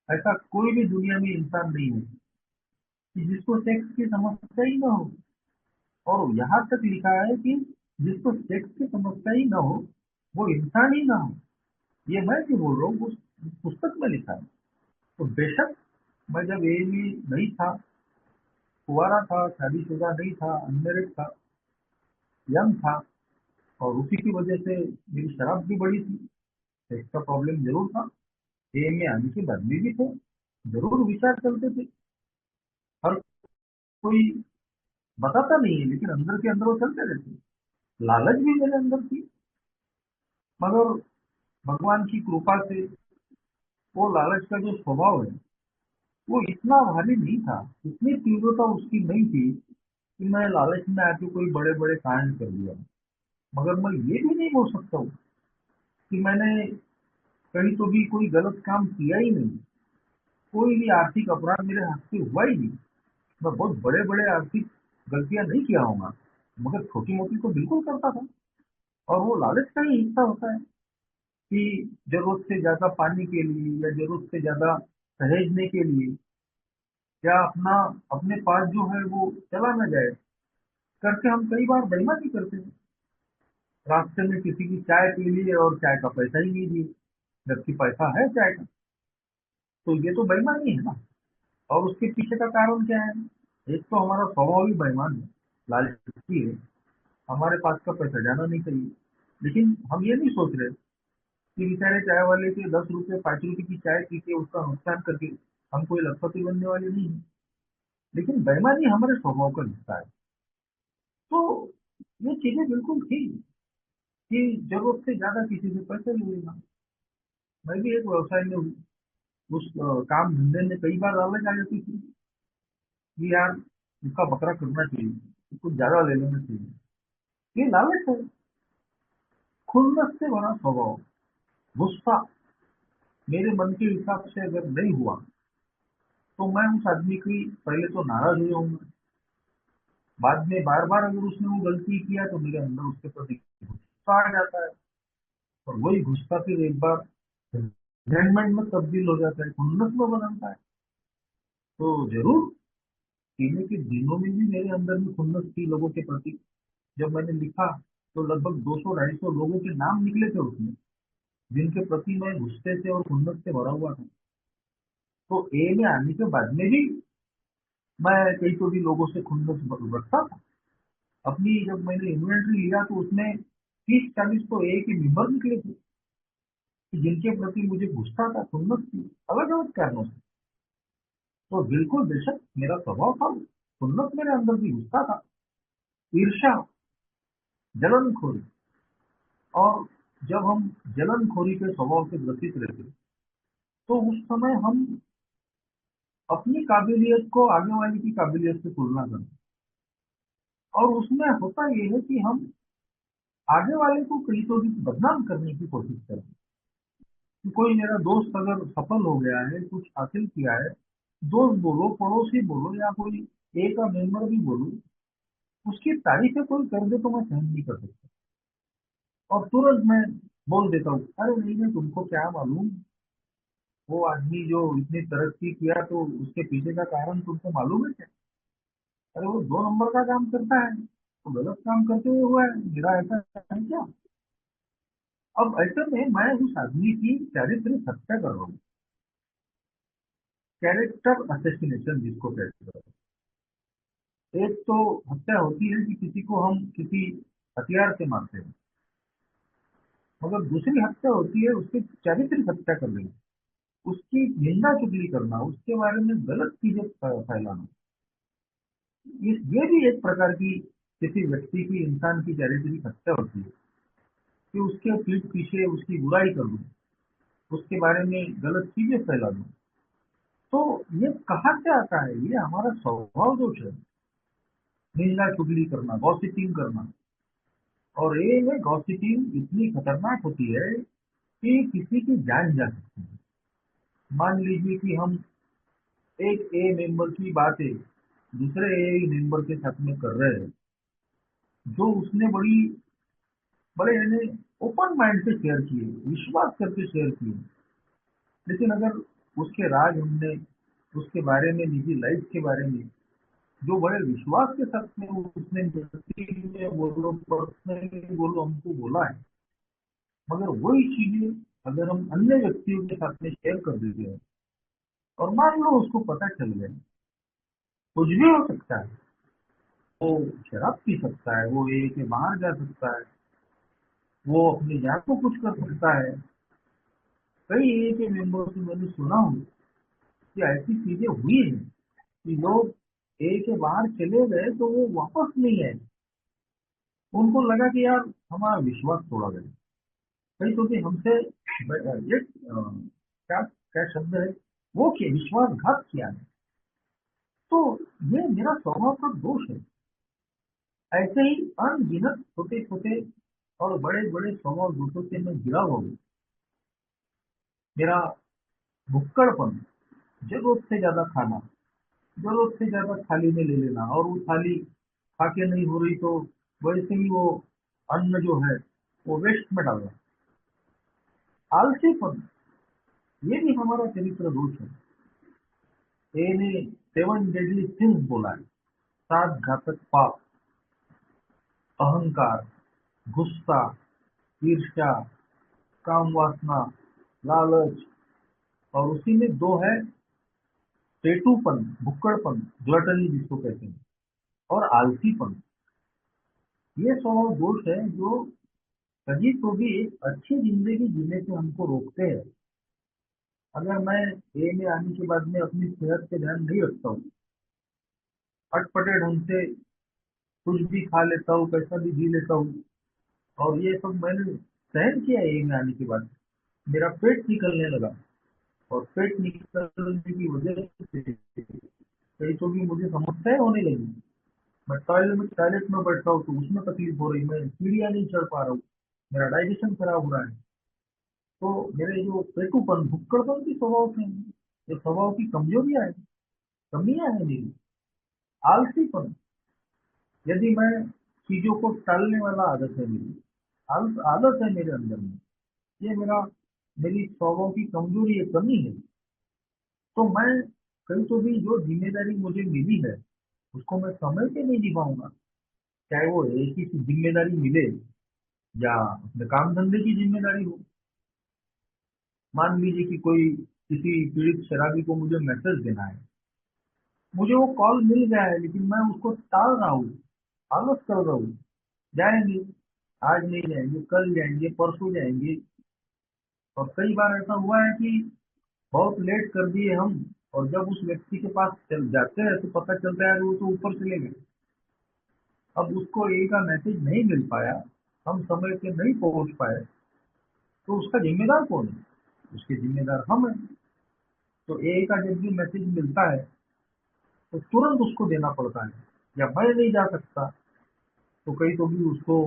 ऐसा कोई भी दुनिया में इंसान नहीं है कि जिसको सेक्स की समस्या ही ना हो। और यहाँ तक लिखा है कि जिसको सेक्स की समस्या ही ना हो वो इंसान ही ना हो। ये मैं नहीं बोल रहा हूँ, उस पुस्तक में लिखा है। तो बेशक मैं जब ए में नहीं था, कुंवारा था, शादीशुदा नहीं था, अनमेरिड था, यंग था, और उसी की वजह से मेरी शराब भी बढ़ी थी। सेक्स का प्रॉब्लम जरूर था। ए में आने के बाद भी थे, जरूर विचार चलते थे। हर कोई बताता नहीं है, लेकिन अंदर के अंदर वो चलते रहते। लालच भी मेरे अंदर थी, मगर भगवान की कृपा से वो लालच का जो स्वभाव है वो इतना भारी नहीं था, इतनी तीव्रता उसकी नहीं थी कि मैं लालच में आके कोई बड़े बड़े कांड कर दिया। मगर मैं ये भी नहीं बोल सकता हूँ कि मैंने कहीं तो भी कोई गलत काम किया ही नहीं, कोई भी आर्थिक अपराध मेरे हाथ से हुआ ही नहीं। मैं बहुत बड़े बड़े आर्थिक गलतियां नहीं किया होगा, मगर छोटी मोटी तो बिल्कुल करता था। और वो लालच का ही हिस्सा होता है कि जरूरत से ज्यादा पाने के लिए या जरूरत से ज्यादा सहेजने के लिए, या अपना अपने पास जो है वो चला ना जाए करके हम कई बार बेईमानी करते हैं। रास्ते में किसी की चाय पी ली और चाय का पैसा ही नहीं दिए, जबकि पैसा है चाय का। तो ये तो बेईमानी है ना। और उसके पीछे का कारण क्या है? एक तो हमारा स्वभाव ही बेईमान है, लालची है। हमारे पास का पैसा जाना नहीं चाहिए, लेकिन हम ये नहीं सोच रहे कि बेचारे चाय वाले के 10 रुपए 5 रुपए की चाय पी के उसका नुकसान करके हम कोई लखपति बनने वाले नहीं है। लेकिन बेईमानी हमारे स्वभाव का हिस्सा है। तो ये चीजें बिल्कुल थी कि जरूरत से ज्यादा किसी से पैसे ले लेना। मैं भी एक व्यवसाय में हूँ, उस काम धंधे में कई बार लालच आ जाती थी कि यार इसका बकरा करना चाहिए, कुछ ज्यादा ले लेना चाहिए। ये लालच है। खुन्नस से भरा स्वभाव, गुस्सा मेरे मन के हिसाब से अगर नहीं हुआ तो मैं उस आदमी की पहले तो नाराज हो जाऊंगा। बाद में बार बार अगर उसने वो गलती किया तो मेरे अंदर उसके प्रति गुस्सा आ जाता है, और वही गुस्सा फिर एक बार रिजेंटमेंट में तब्दील हो जाता है, खुन्नस में बदलता है। तो जरूर पीने के दिनों में भी मेरे अंदर में खुन्नस थी लोगों के प्रति। जब मैंने लिखा तो लगभग 200-250 लोगों के नाम निकले थे उसमें, जिनके प्रति मैं गुस्से से और खुन्नस से भरा हुआ था। तो ए में आने के बाद में भी मैं कई तो भी लोगों से खुन्नस रखता था। अपनी जब मैंने इन्वेंट्री लिया तो उसमें 30-40 तो ए के मेंबर निकले थे कि जिनके प्रति मुझे गुस्सा था, खुन्नस थी, अलग अलग कारणों से। तो बिल्कुल बेशक मेरा स्वभाव था, खुन्नस मेरे अंदर भी गुस्सा था, ईर्ष्या, जलनखोरी। और जब हम जलनखोरी के स्वभाव से ग्रसित रहते तो उस समय हम अपनी काबिलियत को आगे वाले की काबिलियत से तुलना करते, और उसमें होता ये है कि हम आगे वाले को कहीं तो भी बदनाम करने की कोशिश करते। कि कोई मेरा दोस्त अगर सफल हो गया है, कुछ हासिल किया है, दोस्त बोलो, पड़ोसी बोलो, या कोई ए का मेंबर भी बोलो, उसकी तारीफें कोई कर दे तो मैं सहन नहीं कर सकता, और तुरंत मैं बोल देता हूँ, अरे नहीं नहीं, तुमको क्या मालूम, वो आदमी जो इतनी तरक्की किया तो उसके पीछे का कारण तुमको मालूम है क्या? अरे वो 2 नंबर का काम करता है, तो गलत काम करते हुए हुआ है, मेरा ऐसा है क्या? अब ऐसे में मैं उस आदमी की चारित्रिक हत्या कर रहा हूँ, कैरेक्टर असैसिनेशन जिसको कहते हैं। एक तो हत्या होती है कि किसी को हम किसी हथियार से मारते हैं, मगर दूसरी हत्या होती है उसकी चारित्रिक हत्या कर देना, उसकी निंदा चुगली करना, उसके बारे में गलत चीजें फैलाना। ये भी एक प्रकार की किसी व्यक्ति की, इंसान की चारित्रिक हत्या होती है कि उसके पीठ पीछे उसकी बुराई कर दूं, उसके बारे में गलत चीजें फैला दूं। तो ये कहाँ से आता है? ये हमारा स्वभाव दोष है, निंदा चुगली करना, गॉसिपिंग करना। और ये में गॉसिपिंग इतनी खतरनाक होती है कि किसी की जान जा सकती है। मान लीजिए कि हम एक ए मेंबर की बात है दूसरे ए मेंबर के साथ में कर रहे हैं, जो उसने बड़े यानी ओपन माइंड से शेयर किए, विश्वास करके शेयर किए। लेकिन अगर उसके राज हमने उसके बारे में, निजी लाइफ के बारे में जो बड़े विश्वास के साथ में उसने मीटिंग में बोलो, पर्सनली बोलो, हमको बोला है, मगर वही चीजें अगर हम अन्य व्यक्तियों के साथ में शेयर कर देते हैं और मान लो उसको पता चल गया, कुछ भी हो सकता है, वो शराब पी सकता है, वो ए के बाहर जा सकता है, वो अपनी जान को कुछ कर सकता है। कई ए के मेंबर से मैंने सुना हूँ कि ऐसी चीजें हुई हैं कि लोग ए के बाहर चले गए तो वो वापस नहीं आए, उनको लगा कि यार हमारा विश्वास तोड़ा गया। कहीं तो भी हमसे ये क्या क्या शब्द है, वो कि विश्वासघात किया है। तो ये मेरा स्वभाव का दोष है। ऐसे ही अनगिनत छोटे छोटे और बड़े बड़े स्वभाव दोषों से मैं गिरा हुआ हूँ। मेरा भुक्कड़पन, जरूरत से ज्यादा खाना, जरूरत से ज्यादा थाली में ले लेना, और वो थाली खा के नहीं हो रही तो वैसे ही वो अन्न जो है वो वेस्ट में डालना। आलसीपन, ये भी हमारा चरित्र दोष है। ए ने 7 डेडली सिंस बोला है, 7 घातक पाप: अहंकार, गुस्सा, ईर्ष्या, काम वासना, लालच, और उसी में दो है पेटूपन, भुक्कड़पन, ग्लटनी जिसको कहते हैं, और आलसीपन। ये स्वभाव दोष है जो कभी तो भी एक अच्छी जिंदगी जीने से हमको रोकते हैं। अगर मैं ए में आने के बाद में अपनी सेहत पे ध्यान नहीं रखता हूँ, अटपटे ढंग से कुछ भी खा लेता हूँ, कैसा भी जी लेता हूँ, और ये सब मैंने सहन किया ए में आने के बाद, मेरा पेट निकलने लगा, और पेट निकलने की वजह से कहीं तो भी मुझे समस्याएं होने लगी। मैं टॉयलेट में बैठता हूँ तो उसमें तकलीफ हो रही, मैं सीढ़ियाँ नहीं चढ़ पा रहा हूँ, मेरा डाइजेशन खराब हो रहा है। तो मेरे जो पेटूपन, भुक्कड़पन की स्वभाव से, ये स्वभाव की कमजोरियां है, कमियां है मेरी। आलसीपन, यदि मैं चीजों को टालने वाला आदत है मेरी, आदत है मेरे अंदर में, ये मेरी स्वभाव की कमजोरी है, कमी है। तो मैं कहीं तो भी जो जिम्मेदारी मुझे मिली है उसको मैं समय पे नहीं निभाऊंगा, चाहे वो एक ही जिम्मेदारी मिले या अपने काम धंधे की जिम्मेदारी हो। मान लीजिए कि कोई किसी पीड़ित शराबी को मुझे मैसेज देना है, मुझे वो कॉल मिल गया है लेकिन मैं उसको टाल रहा हूँ, आलस कर रहा हूँ। जाएंगे, आज नहीं जाएंगे, कल जाएंगे, परसों जाएंगे। और कई बार ऐसा हुआ है कि बहुत लेट कर दिए हम, और जब उस व्यक्ति के पास चल जाते हैं तो पता चलता है कि वो तो ऊपर चले गए। अब उसको ए का मैसेज नहीं मिल पाया, हम समय पे नहीं पहुंच पाए, तो उसका जिम्मेदार कौन है? उसके जिम्मेदार हम हैं। तो ए का जब भी मैसेज मिलता है तो तुरंत उसको देना पड़ता है, या मैं नहीं जा सकता तो कहीं तो भी उसको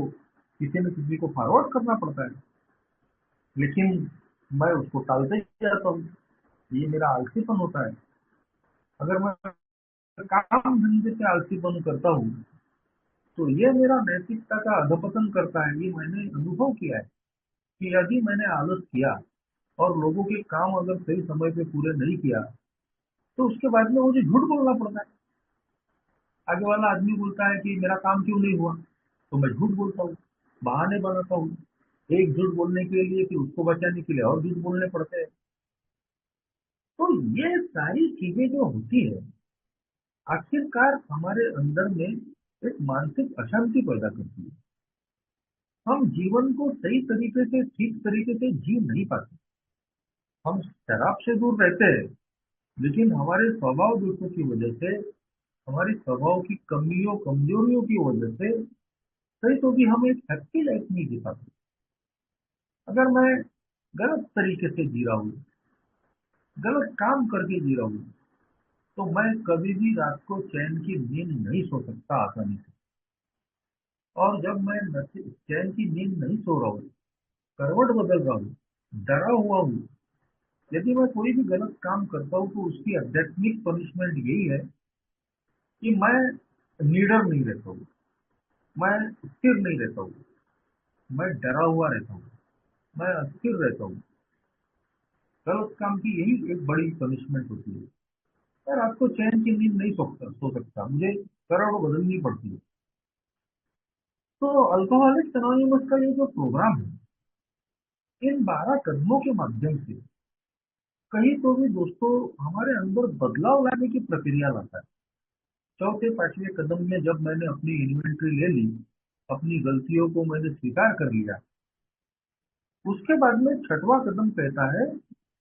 किसी न किसी को फॉरवर्ड करना पड़ता है, लेकिन मैं उसको टालते ही जाता हूँ। ये मेरा आलसीपन होता है। अगर मैं काम धंधे से आलसीपन करता हूँ तो ये मेरा नैतिकता का अधपतन करता है। ये मैंने अनुभव किया है कि यदि मैंने आलस किया और लोगों के काम अगर सही समय पे पूरे नहीं किया तो उसके बाद में मुझे झूठ बोलना पड़ता है। आगे वाला आदमी बोलता है कि मेरा काम क्यों नहीं हुआ, तो मैं झूठ बोलता हूँ, बहाने बनाता हूँ। एक झूठ बोलने के लिए फिर उसको बचाने के लिए और झूठ बोलने पड़ते हैं। तो ये सारी चीजें जो होती है, आखिरकार हमारे अंदर में एक मानसिक अशांति पैदा करती है। हम जीवन को सही तरीके से, ठीक तरीके से जी नहीं पाते। हम शराब से दूर रहते हैं, लेकिन हमारे स्वभाव दोषों की वजह से, हमारी स्वभाव की कमियों कमजोरियों की वजह से कहीं तो भी हम एक हैप्पी लाइफ नहीं जी पाते। अगर मैं गलत तरीके से जी रहा हूँ, गलत काम करके जी रहा हूँ, तो मैं कभी भी रात को चैन की नींद नहीं सो सकता आसानी से। और जब मैं चैन की नींद नहीं सो रहा हूँ, करवट बदल रहा हूँ, डरा हुआ हूँ, यदि मैं कोई भी गलत काम करता हूँ तो उसकी आध्यात्मिक पनिशमेंट यही है कि मैं लीडर नहीं रहता हूँ, मैं स्थिर नहीं रहता हूँ, मैं डरा हुआ रहता हूँ, मैं अस्थिर रहता हूँ। गलत काम की यही एक बड़ी पनिशमेंट होती है। यार आपको चैन की नींद नहीं सो सकता, मुझे करोड़ बदलनी पड़ती है। तो अल्कोहलिक्स एनोनिमस का ये जो प्रोग्राम है, इन 12 कदमों के माध्यम से कहीं तो भी दोस्तों हमारे अंदर बदलाव लाने की प्रक्रिया लाता है। चौथे पांचवें कदम में जब मैंने अपनी इन्वेंट्री ले ली, अपनी गलतियों को मैंने स्वीकार कर लिया, उसके बाद में छठवां कदम कहता है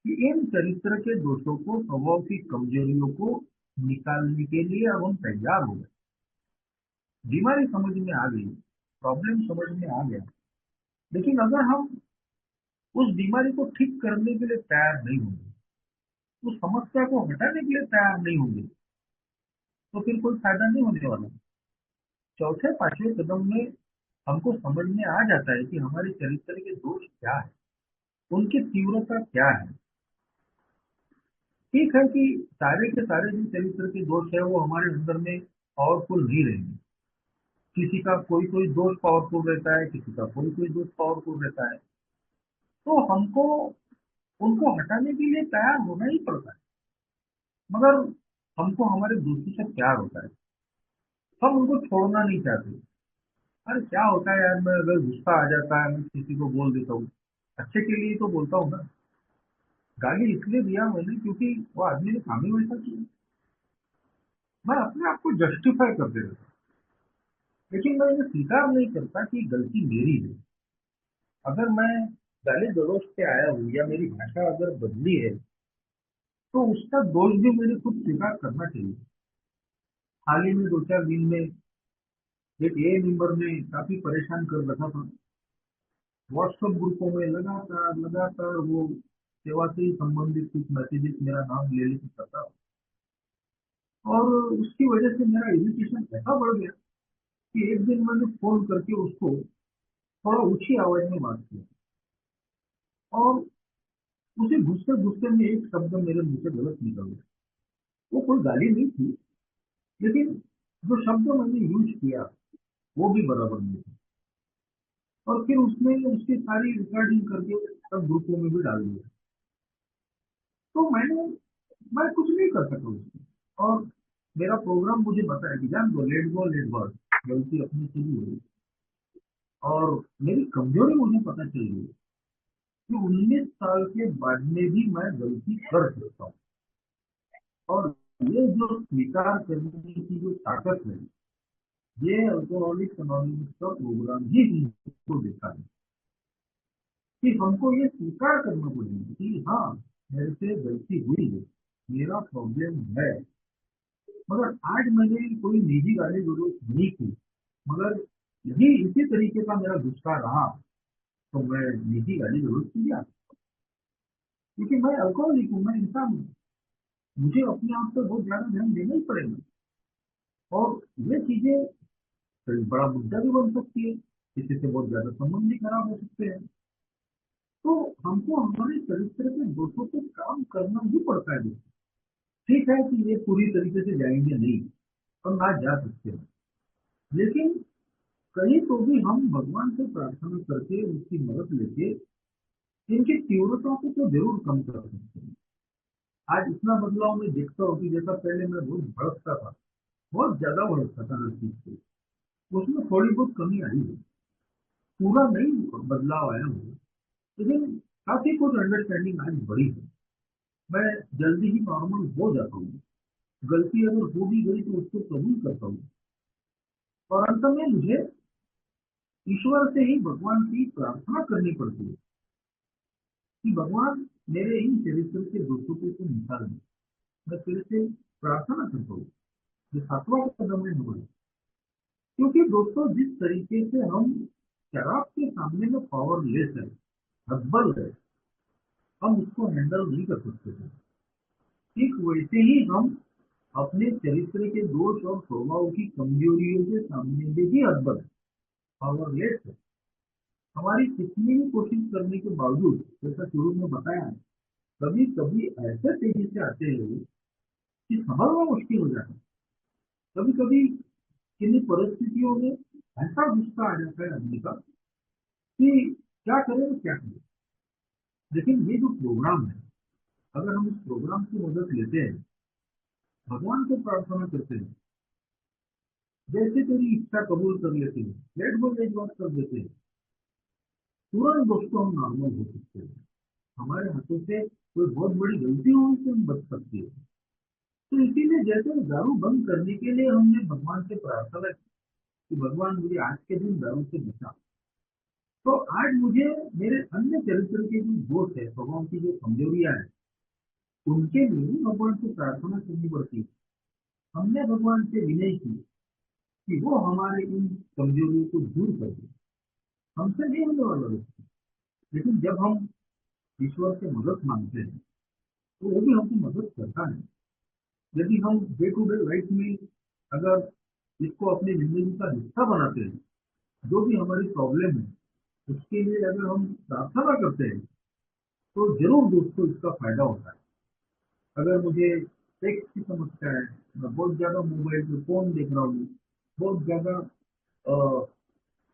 कि इन चरित्र के दोषों को, स्वभाव की कमजोरियों को निकालने के लिए अब हम तैयार हो गए। बीमारी समझ में आ गई, प्रॉब्लम समझ में आ गया, लेकिन अगर हम उस बीमारी को ठीक करने के लिए तैयार नहीं होंगे, उस समस्या को हटाने के लिए तैयार नहीं होंगे, तो फिर कोई फायदा नहीं होने वाला। चौथे पांचवें कदम में हमको समझ में आ जाता है कि हमारे चरित्र के दोष क्या है, उनकी तीव्रता क्या है। ठीक है कि सारे के सारे जो चरित्र के दोष है वो हमारे अंदर में पावरफुल नहीं रहेंगे। किसी का कोई कोई दोष पावरफुल रहता है, किसी का कोई कोई दोष पावरफुल रहता है। तो हमको उनको हटाने के लिए तैयार होना ही पड़ता है। मगर हमको हमारे दोस्तों से प्यार होता है, हम उनको छोड़ना नहीं चाहते। अरे क्या होता है यार, मैं अगर गुस्सा आ जाता है मैं किसी को बोल देता हूँ, अच्छे के लिए तो बोलता हूँ ना। गाली इसलिए दिया मैंने क्योंकि वो आदमी ने काम ही वैसा किया। मैं अपने आप को जस्टिफाई कर देता हूँ, लेकिन मैं ये स्वीकार नहीं करता कि गलती मेरी है। अगर मैं गाली गलौज पे आया हूँ या मेरी भाषा अगर बदली है, तो उसका दोष भी मेरे खुद स्वीकार करना चाहिए। हाल ही में 2 4 दिन में एक ए मेंबर ने काफी परेशान कर रखा था। व्हाट्सएप ग्रुपों में लगातार लगातार वो सेवा से संबंधित कुछ मैसेजेस मेरा नाम ले लेके करता, और उसकी वजह से मेरा इरिटेशन ऐसा बढ़ गया कि एक दिन मैंने फोन करके उसको थोड़ा ऊंची आवाज में बात की, और उसे गुस्से गुस्से में एक शब्द मेरे मुंह से गलत निकल गया। वो कोई गाली नहीं थी, लेकिन जो शब्द मैंने यूज किया वो भी बराबर नहीं था। और फिर उसने उसकी सारी रिकॉर्डिंग करके सब ग्रुपों में भी डाल दिया। तो मैं कुछ नहीं कर सका उसको। और मेरा प्रोग्राम मुझे बताया कि जान दो, लेट गो लेट गॉड, गलती अपनी से ही हुई। और मेरी कमजोरी मुझे पता चल गई कि 19 साल के बाद में भी मैं गलती कर सकता हूँ। और ये जो स्वीकार करने की जो ताकत है, ये अल्कोहलिक्स एनोनिमस का प्रोग्राम ही हमको देता है कि हमको ये स्वीकार करना पड़ेगा कि हाँ, मेरे से गलती हुई है, मेरा प्रॉब्लम है। मगर आज मैंने कोई निजी गाली गलौज नहीं की, मगर यदि इसी तरीके का मेरा गुस्सा रहा तो मैं निजी गाली गलौज किया, क्योंकि मैं अल्कोहलिक हूँ, मैं इंसान हूँ। मुझे अपने आप पे बहुत ज्यादा ध्यान देना ही पड़ेगा। और ये चीजें कई बड़ा मुद्दा भी बन सकती है, किसी से बहुत ज्यादा संबंध भी खराब हो सकते हैं। तो हमको हमारे चरित्र के दोषों पे काम करना ही पड़ता है दोस्तों। ठीक है कि ये पूरी तरीके से जाएंगे नहीं, हम ना जा सकते हैं, लेकिन कहीं तो भी हम भगवान से प्रार्थना करके उसकी मदद लेके इनकी तीव्रता को तो जरूर कम कर सकते हैं। आज इतना बदलाव मैं देखता हूँ कि जैसा पहले मैं बहुत भड़कता था, बहुत ज्यादा भड़कता था हर चीज से, उसमें थोड़ी बहुत कमी आई है। पूरा नहीं बदलाव आया हो, लेकिन काफी कुछ अंडरस्टैंडिंग आज बढ़ी है। मैं जल्दी ही नॉर्मल हो जाता हूँ। गलती अगर हो भी गई तो उसको कबूल करता हूँ। और अंत में मुझे ईश्वर से ही, भगवान की प्रार्थना करनी पड़ती है कि भगवान मेरे इन चरित्र के दोषों को तो निकाल दे। मैं तेरे से प्रार्थना करता हूँ। ये 7वां कदम है हमारा। क्योंकि दोस्तों जिस तरीके से हम शराब के सामने में पावरलेस है, हतबल है, हम उसको हैंडल नहीं कर सकते थे, ठीक वैसे ही हम अपने चरित्र के दोष और स्वभाव की कमजोरियों के सामने में भी हतबल है, पावरलेस है। हमारी कितनी भी कोशिश करने के बावजूद, जैसा शुरू में बताया, कभी कभी ऐसे तेजी से आते हैं कि संभलना मुश्किल हो जाता है। कभी कभी किन्हीं परिस्थितियों में ऐसा गुस्सा आ जाता है आदमी का कि क्या करें तो क्या करें। लेकिन ये जो प्रोग्राम है, अगर हम इस प्रोग्राम की मदद लेते हैं, भगवान को प्रार्थना करते हैं, जैसे तेरी इच्छा कबूल कर लेते हैं, लेट गो लेट बात कर देते हैं, तुरंत दोस्तों हम नॉर्मल हो सकते हैं। हमारे हाथों से कोई बहुत बड़ी गलती होने से हम बच सकती है। तो इसीलिए जैसे दारू बंद करने के लिए हमने भगवान से प्रार्थना की कि भगवान मुझे आज के दिन दारू से बचा, तो आज मुझे मेरे अन्य चरित्र के जो दोष है, स्वभाव की जो कमजोरियां हैं, उनके लिए भी भगवान से प्रार्थना करनी पड़ती है। हमने भगवान से विनय की कि वो हमारे इन कमजोरियों को दूर कर दे। हमसे नहीं होने वाला दोस्तों। लेकिन जब हम ईश्वर से मदद मांगते हैं तो वो भी हमको मदद करता है। यदि हम डे टू डे लाइफ में अगर इसको अपनी जिंदगी का हिस्सा बनाते हैं, जो भी हमारी प्रॉब्लम है उसके लिए अगर हम प्रार्थना करते हैं, तो जरूर दोस्तों इसका फायदा होता है। अगर मुझे टेक्स्ट की समस्या है, मैं बहुत ज्यादा मोबाइल पे फोन देख रहा हूँ, बहुत ज्यादा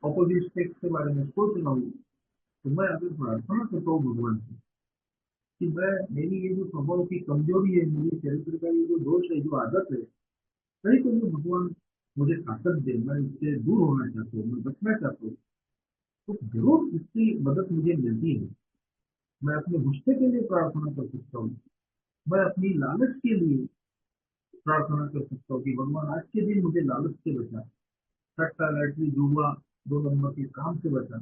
ऑपोजिट सेक्स के बारे में सोच रहा हूँ, तो मैं अगर प्रार्थना करता हूँ भगवान से कि मैं मेरी ये जो स्वभाव की कमजोरी है, मेरी चरित्र का ये जो दोष है, जो आदत है, कहीं तो ये भगवान मुझे ताकत दे, मैं इससे दूर होना चाहता हूँ, मैं बचना चाहता हूँ, तो जरूर इसकी मदद मुझे मिलती है। मैं अपने गुस्से के लिए प्रार्थना कर सकता हूँ, मैं अपनी लालच के लिए प्रार्थना कर सकता हूँ कि भगवान आज के दिन मुझे लालच से बचा, सट्टा लैटरी जुआ दो नंबर के काम से बचा।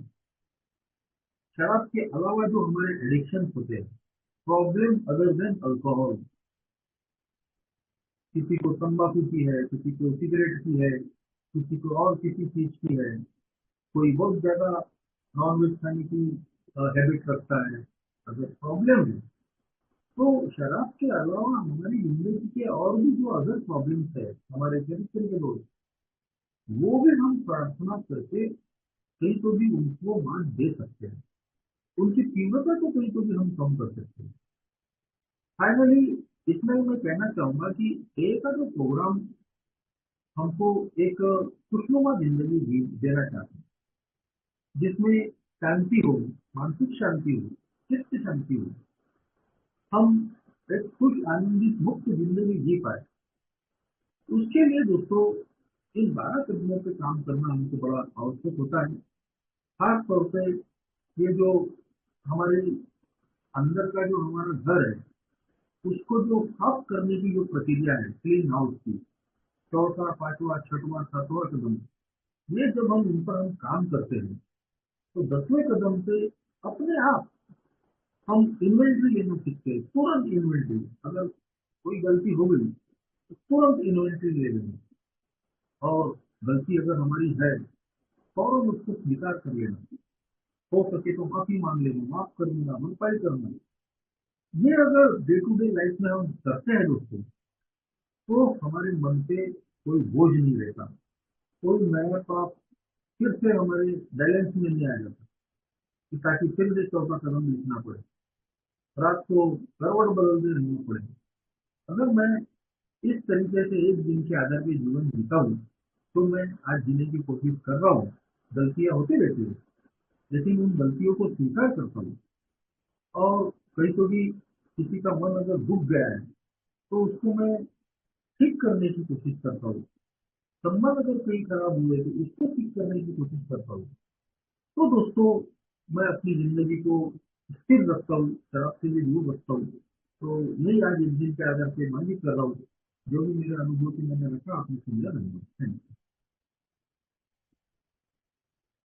शराब के अलावा जो हमारे एडिक्शन होते हैं, प्रॉब्लम अदर देन अल्कोहल, किसी को तंबाकू की है, किसी को सिगरेट की है, किसी को और किसी चीज की है, कोई बहुत ज्यादा नॉनवेज खाने की हैबिट रखता है। अगर प्रॉब्लम है तो शराब के अलावा हमारी जिंदगी के और भी जो अदर प्रॉब्लम्स है, हमारे चरित्र के लोग, वो भी हम प्रार्थना करके कहीं तो भी उनको मान दे सकते हैं। उनकी तीव्रता को कहीं तो भी हम कम कर सकते हैं। फाइनली इसमें मैं कहना चाहूंगा कि ए का जो प्रोग्राम हमको एक खुशनुमा जिंदगी देना चाहते हैं, जिसमें शांति हो, मानसिक शांति हो, चित्त शांति हो, हम एक खुश आनंदित मुक्त जिंदगी जी पाए। उसके लिए दोस्तों इन 12 कदमों पे काम करना हमको बड़ा आवश्यक होता है। खास तौर पे ये जो हमारे अंदर का जो हमारा घर है, उसको जो साफ करने की जो प्रक्रिया है, क्लीन हाउस की, चौथा पांचवा छठवां सातवां कदम, ये जब हम इन पर हम काम करते हैं, तो 10वें कदम से अपने आप हम इन्वेंट्री लेना सीखते हैं। तुरंत इन्वेंट्री, अगर कोई गलती हो गई तो तुरंत इन्वेंट्री ले लेना, और गलती अगर हमारी है फौरन उसको स्वीकार कर लेना, हो सके तो माफी मांग लेना, माफ कर देना, भरपाई करना। ये अगर डे टू डे लाइफ में हम करते हैं दोस्तों, तो हमारे मन पे कोई बोझ नहीं रहता, कोई नया पाप फिर से हमारे बैलेंस में नहीं आ जाता कि ताकि फिर से चौथा कदम लिखना पड़े, रात को करवट बदलते रहना पड़े। अगर मैं इस तरीके से एक दिन के आधार पे जीवन जीता हूँ, तो मैं आज जीने की कोशिश कर रहा हूँ। गलतियां होती रहती है, लेकिन उन गलतियों को स्वीकार करता हूँ, और कहीं तो भी किसी का मन अगर दुख गया है तो उसको मैं ठीक करने की कोशिश करता हूँ। संबंध अगर कहीं खराब हुए तो उसको ठीक करने की कोशिश करता हूँ। तो दोस्तों मैं अपनी जिंदगी को स्थिर रखता हूँ, शराब से भी दूर रखता हूँ। तो यही आज इस दिन के आधार पे मांगित कर रहा हूँ। जो भी मेरा अनुभूति मैंने रखा आपने सुन लिया, धन्यवाद। Thank you.